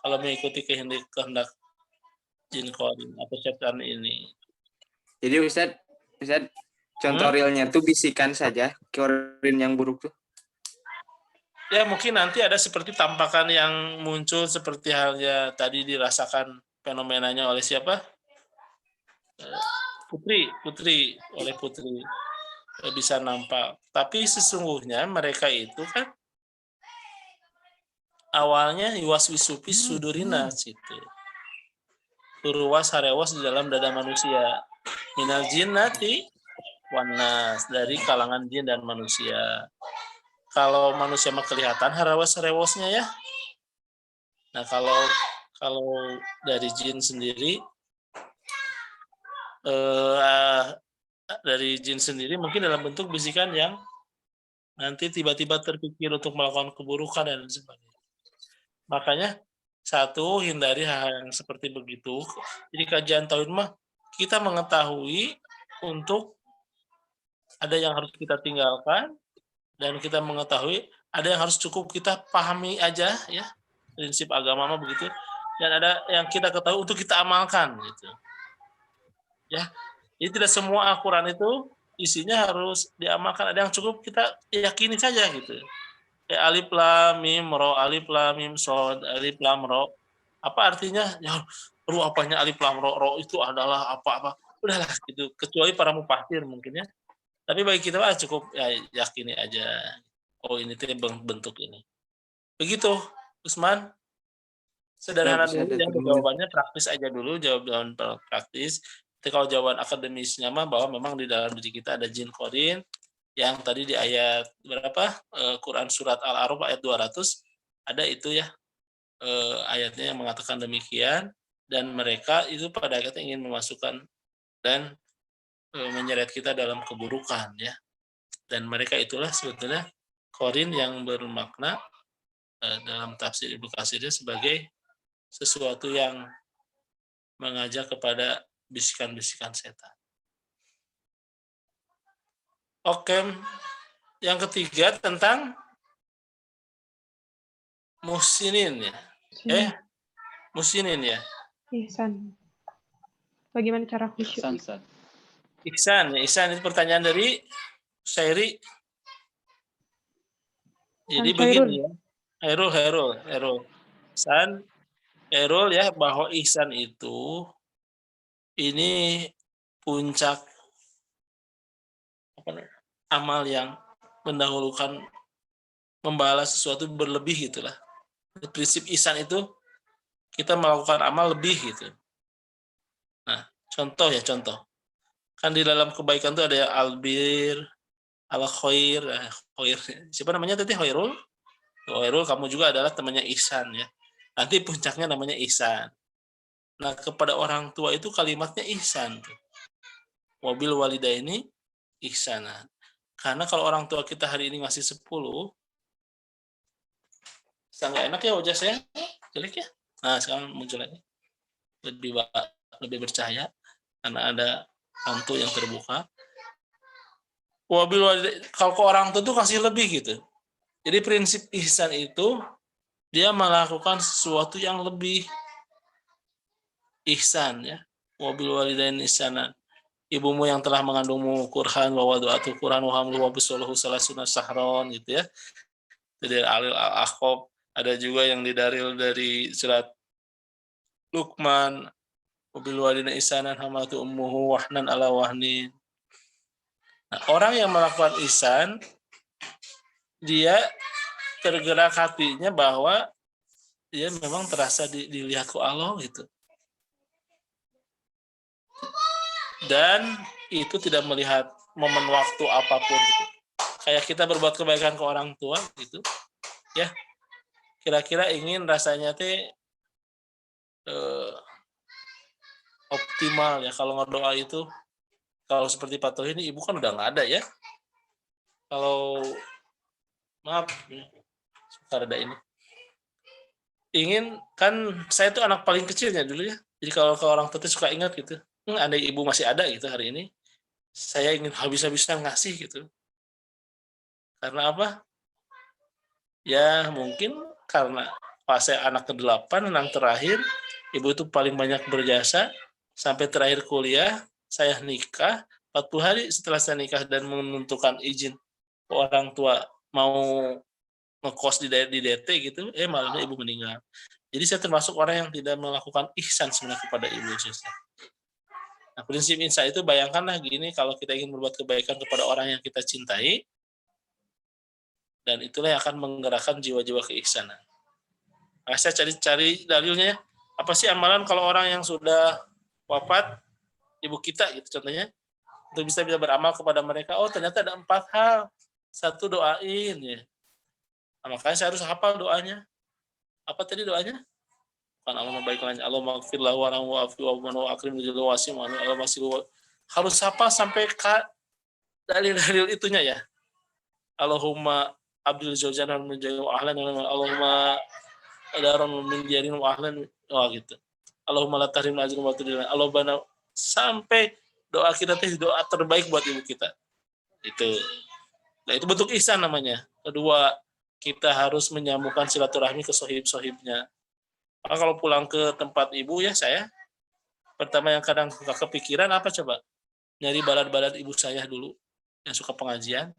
A: Kalau mengikuti kehendak jin Qarin atau setan ini.
D: Jadi Ustadz contoh realnya tuh bisikan saja Qarin yang buruk tuh.
A: Ya mungkin nanti ada seperti tampakan yang muncul seperti halnya tadi dirasakan fenomenanya oleh siapa? Putri bisa nampak. Tapi sesungguhnya mereka itu kan awalnya hiwaswisupi sudurina gitu. Turwas harewas di dalam dada manusia. Minal jinnati wanas, dari kalangan jin dan manusia. Kalau manusia mah kelihatan harawas-harewasnya ya. Nah kalau dari jin sendiri mungkin dalam bentuk bisikan yang nanti tiba-tiba terpikir untuk melakukan keburukan dan sebagainya. Makanya satu, hindari hal yang seperti begitu. Jadi kajian tauhid mah kita mengetahui untuk ada yang harus kita tinggalkan dan kita mengetahui ada yang harus cukup kita pahami aja ya, prinsip agama mah begitu, dan ada yang kita ketahui untuk kita amalkan gitu. Ya. Jadi tidak semua Al-Qur'an itu isinya harus diamalkan, ada yang cukup kita yakini saja gitu. Kayak alif lam mim ro, alif lam mim shad, alif lam ro. Apa artinya? Ya, apanya alif lam ro? Ro itu adalah apa-apa. Udahlah gitu, kecuali para mufasir mungkin ya. Tapi bagi kita cukup ya yakini aja. Oh ini tuh bentuk ini. Begitu, Usman. Sederhana dulu ya, jawabannya praktis aja dulu, jawaban praktis. Tapi kalau jawaban akademisnya mah bahwa memang di dalam diri kita ada jin Qarin yang tadi di ayat berapa? Quran surat Al-A'raf ayat 200 ada itu ya. Ayatnya yang mengatakan demikian, dan mereka itu pada akhirnya ingin memasukkan dan menyeret kita dalam keburukan ya. Dan mereka itulah sebetulnya Qarin yang bermakna dalam tafsir Ibnu Katsir sebagai sesuatu yang mengajak kepada bisikan-bisikan setan. Oke, yang ketiga tentang muhsinin ya. Muhsinin ya.
B: Ihsan. Bagaimana cara khusyuk?
A: Ihsan itu pertanyaan dari Syairi. Jadi begini ya. Herul. Herul ya, bahwa ihsan itu ini puncak amal yang mendahulukan membalas sesuatu berlebih gitulah. Prinsip ihsan itu kita melakukan amal lebih gitu. Nah, contoh. Kan di dalam kebaikan itu ada albir, al-khair, khair. Siapa namanya tadi? Khairul? Khairul, kamu juga adalah temannya ihsan ya. Nanti puncaknya namanya ihsan. Nah, kepada orang tua itu kalimatnya ihsan. Wabil walidaini ihsanan. Karena kalau orang tua kita hari ini ngasih 10, sangat enak ya wajah saya, jelek ya. Nah, sekarang muncul lagi. Lebih bercahaya karena ada lampu yang terbuka. Kalau ke orang tua tuh kasih lebih gitu. Jadi prinsip ihsan itu dia melakukan sesuatu yang lebih ihsan ya. Wabil walidain ihsanan. Ibumu yang telah mengandungmu Qur'an wa wadu'atu Qur'an wa hamluhu wa bisaluhu salasuna sahron gitu ya. Dari Alil Al-Ahqab, ada juga yang didaril dari surat Luqman, wabil walidain ihsanan hamalatu ummuhu wahnan ala wahnin. Nah, orang yang melakukan ihsan dia tergerak hatinya bahwa dia memang terasa dilihat ku Allah gitu. Dan itu tidak melihat momen waktu apapun gitu. Kayak kita berbuat kebaikan ke orang tua gitu. Ya. Kira-kira ingin rasanya optimal ya kalau ngedoa itu. Kalau seperti Pak Tohi ini ibu kan udah nggak ada ya. Kalau maaf suka ada ini. Ingin kan saya tuh anak paling kecilnya dulu ya. Jadi kalau ke orang tua suka ingat gitu. Andai ibu masih ada gitu hari ini, saya ingin habis-habisan ngasih gitu. Karena apa? Ya mungkin karena pas saya anak ke-8, anak terakhir, ibu itu paling banyak berjasa, sampai terakhir kuliah, saya nikah, 40 hari setelah saya nikah dan menentukan izin ke orang tua mau ngekos di DT gitu, malamnya ibu meninggal. Jadi saya termasuk orang yang tidak melakukan ihsan sebenarnya kepada ibu saya. Nah, prinsip ihsan itu bayangkanlah gini, kalau kita ingin berbuat kebaikan kepada orang yang kita cintai, dan itulah yang akan menggerakkan jiwa-jiwa keihsanan. Nah, saya cari dalilnya ya. Apa sih amalan kalau orang yang sudah wafat, ibu kita gitu contohnya, untuk bisa beramal kepada mereka, oh ternyata ada 4 hal. 1, doain ya. Nah, makanya saya harus hafal doanya. Apa tadi doanya? Kan Allah membaikkan Allah maghfirlah wa wa'afi wa akrim bil wasim wa Allah masih harus hafal sampai dalil-dalil itunya ya. Allahumma abdul zawjana min jayu ahlan Allahumma adaron min diarin wa ahlan gitu. Allahumma la tahrim ajrun wa tudilna. Allahumma sampai doa kita doa terbaik buat ibu kita. Itu. Nah, itu bentuk ihsan namanya. Kedua, kita harus menyambungkan silaturahmi ke sohib-sohibnya. Nah, kalau pulang ke tempat ibu ya saya, pertama yang kadang suka kepikiran apa coba? Nyari balad-balad ibu saya dulu yang suka pengajian.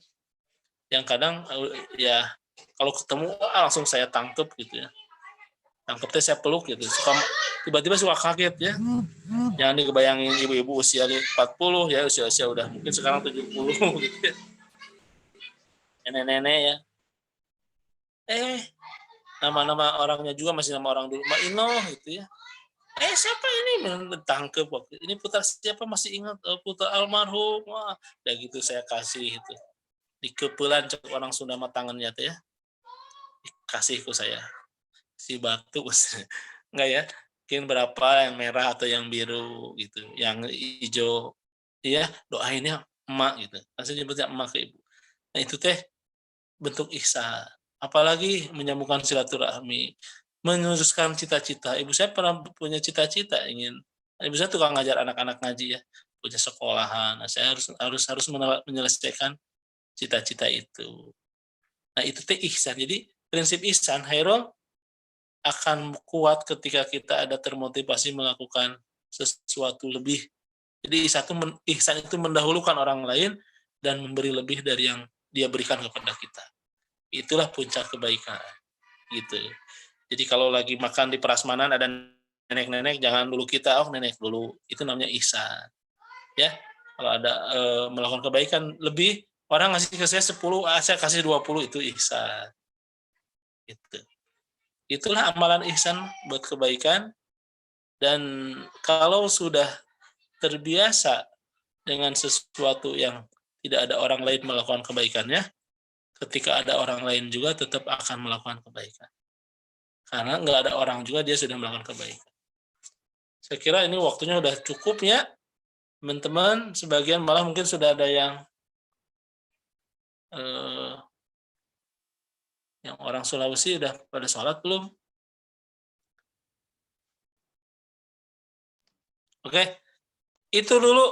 A: Yang kadang ya kalau ketemu langsung saya tangkep gitu ya. Tangkepnya saya peluk gitu. Tiba-tiba suka kaget ya. Jangan dibayangin ibu-ibu usia 40 ya, usia udah mungkin sekarang 70 gitu ya. Nenek-nenek ya. Nama-nama orangnya juga masih nama orang dulu, Mbak Ino gitu ya. Siapa ini? Tangkep waktu ini putar siapa masih ingat putar almarhum. Wah, udah gitu saya kasih itu. Dikepelan cek orang Sunda mah tangannya tuh ya. Kasih ke saya. Si batu enggak ya? Mungkin berapa yang merah atau yang biru gitu, yang hijau. Iya, doainnya emak gitu. Langsung nyebutnya emak ke ibu. Nah, itu bentuk ihsan. Apalagi menyambungkan silaturahmi, meneruskan cita-cita. Ibu saya pernah punya cita-cita ingin. Ibu saya tukang ngajar anak-anak ngaji ya, punya sekolahan. Nah, saya harus menyelesaikan cita-cita itu. Nah, itu ihsan. Jadi prinsip ihsan, Hairul, akan kuat ketika kita ada termotivasi melakukan sesuatu lebih. Jadi ihsan itu mendahulukan orang lain dan memberi lebih dari yang dia berikan kepada kita. Itulah puncak kebaikan gitu. Jadi kalau lagi makan di prasmanan ada nenek-nenek, jangan dulu kita nenek dulu, itu namanya ihsan ya. Kalau ada melakukan kebaikan lebih, orang ngasih ke saya 10, saya kasih 20, itu ihsan gitu. Itulah amalan ihsan buat kebaikan. Dan kalau sudah terbiasa dengan sesuatu yang tidak ada orang lain melakukan kebaikannya, ketika ada orang lain juga tetap akan melakukan kebaikan. Karena nggak ada orang juga dia sudah melakukan kebaikan. Saya kira ini waktunya udah cukup ya, teman-teman. Sebagian malah mungkin sudah ada yang orang Sulawesi udah pada sholat belum? Oke, itu dulu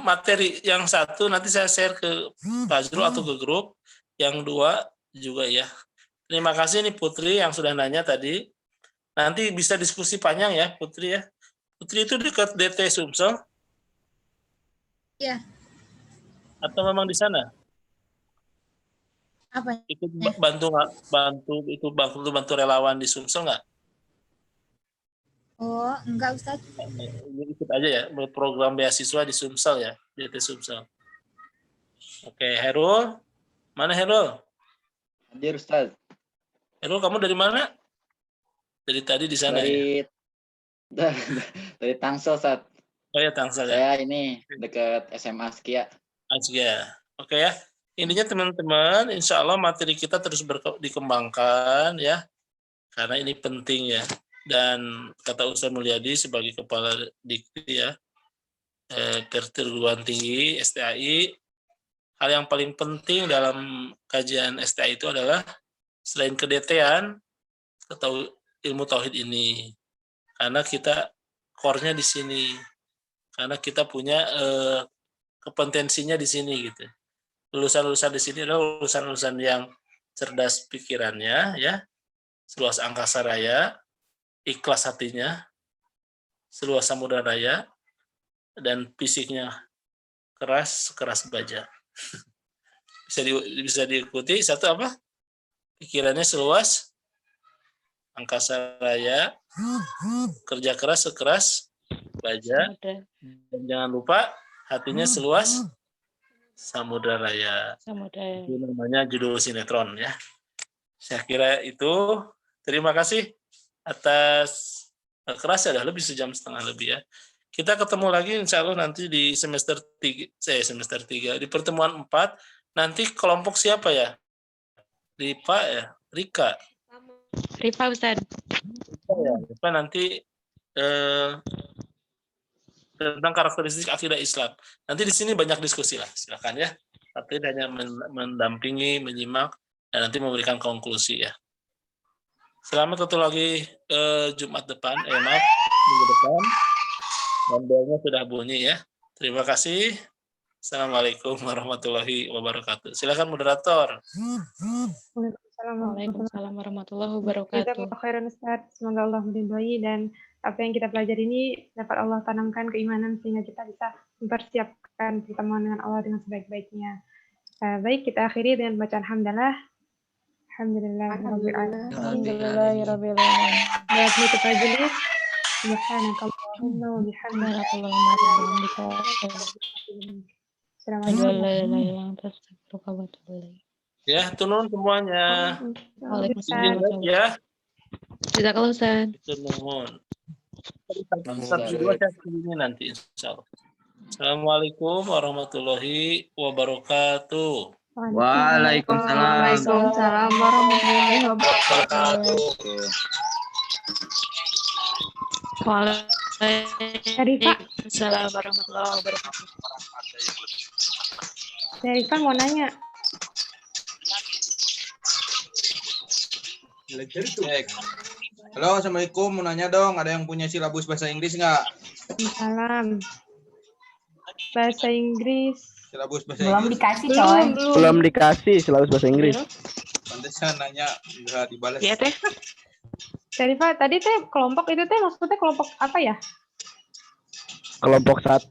A: materi yang satu nanti saya share ke Fazrul atau ke grup, yang dua juga ya. Terima kasih nih Putri yang sudah nanya tadi. Nanti bisa diskusi panjang ya Putri ya. Putri itu dekat DT Sumsel
J: Iya,
A: atau memang di sana?
J: apa?
A: Ikut bantu nggak? Bantu relawan di Sumsel nggak?
J: Oh, enggak Ustadz.
A: Ikut aja ya program beasiswa di Sumsel ya, DT Sumsel. Oke, Herul. Mana Herul?
H: Hadir Ustaz.
A: Herul, kamu dari mana? Dari tadi di sana ya?
H: Dari Tangsel Ustaz.
A: Oh ya, Tangsel ya.
H: Saya ini dekat SMA Skia.
A: Asia. Oke ya. Intinya teman-teman, insya Allah materi kita terus dikembangkan ya. Karena ini penting ya. Dan kata Ustaz Mulyadi sebagai Kepala Dikti ya, perguruan tinggi STAI, hal yang paling penting dalam kajian STAI itu adalah selain kedetian, ilmu tauhid ini. Karena kita core-nya di sini. Karena kita punya kompetensinya di sini gitu. Lulusan-lulusan di sini adalah lulusan-lulusan yang cerdas pikirannya ya, seluas angkasa raya, ikhlas hatinya, seluas samudra raya, dan fisiknya keras baja. Bisa diikuti. Satu apa? Pikirannya seluas angkasa raya, kerja keras sekeras baja, dan jangan lupa hatinya seluas samudra raya. Itu namanya judul sinetron ya. Saya kira itu. Terima kasih atas kerasa dah lebih sejam setengah lebih ya. Kita ketemu lagi insya Allah nanti di semester 3, di pertemuan 4. Nanti kelompok siapa ya? Rifa ya? Rika?
C: Rifa Ustaz.
A: Rifa nanti tentang karakteristik akidah Islam. Nanti di sini banyak diskusi lah, silakan ya. Tapi hanya mendampingi, menyimak, dan nanti memberikan konklusi ya. Selamat ketemu lagi Jumat depan, maaf, minggu depan. Dan belnya sudah bunyi ya. Terima kasih. Assalamualaikum warahmatullahi wabarakatuh. Silakan moderator.
C: Waalaikumsalam warahmatullahi wabarakatuh.
B: Jazakallahu khairan Ustaz. Semoga Allah meridhai dan apa yang kita pelajari ini dapat Allah tanamkan keimanan sehingga kita bisa mempersiapkan pertemuan dengan Allah dengan sebaik-baiknya. Baik, kita akhiri dengan bacaan hamdalah. Alhamdulillahirabbil alamin. Baik, menutup majelis. Subhanakallahumma wa bihamdika.
A: Ya, turun semuanya.
C: Waalaikumsalam.
A: Ya.
C: Jazakallah Ustaz.
A: Turun. Satu dua saya ini nanti insyaallah. Assalamualaikum warahmatullahi wabarakatuh.
F: Waalaikumsalam.
G: Waalaikumsalam warahmatullahi wabarakatuh.
C: Waalaikumsalam warahmatullahi wabarakatuh.
B: Rifa mau nanya.
I: Halo, Assalamualaikum. Mau nanya dong, ada yang punya silabus bahasa Inggris nggak?
B: Salam. Bahasa Inggris.
I: Silabus bahasa
G: Belum
I: Inggris.
G: dikasih coy.
F: Belum dikasih silabus bahasa Inggris.
I: Pantesan nanya, nggak dibalas.
C: Iya teh.
B: Rifa, tadi teh kelompok itu teh maksudnya kelompok apa ya?
F: Kelompok 1.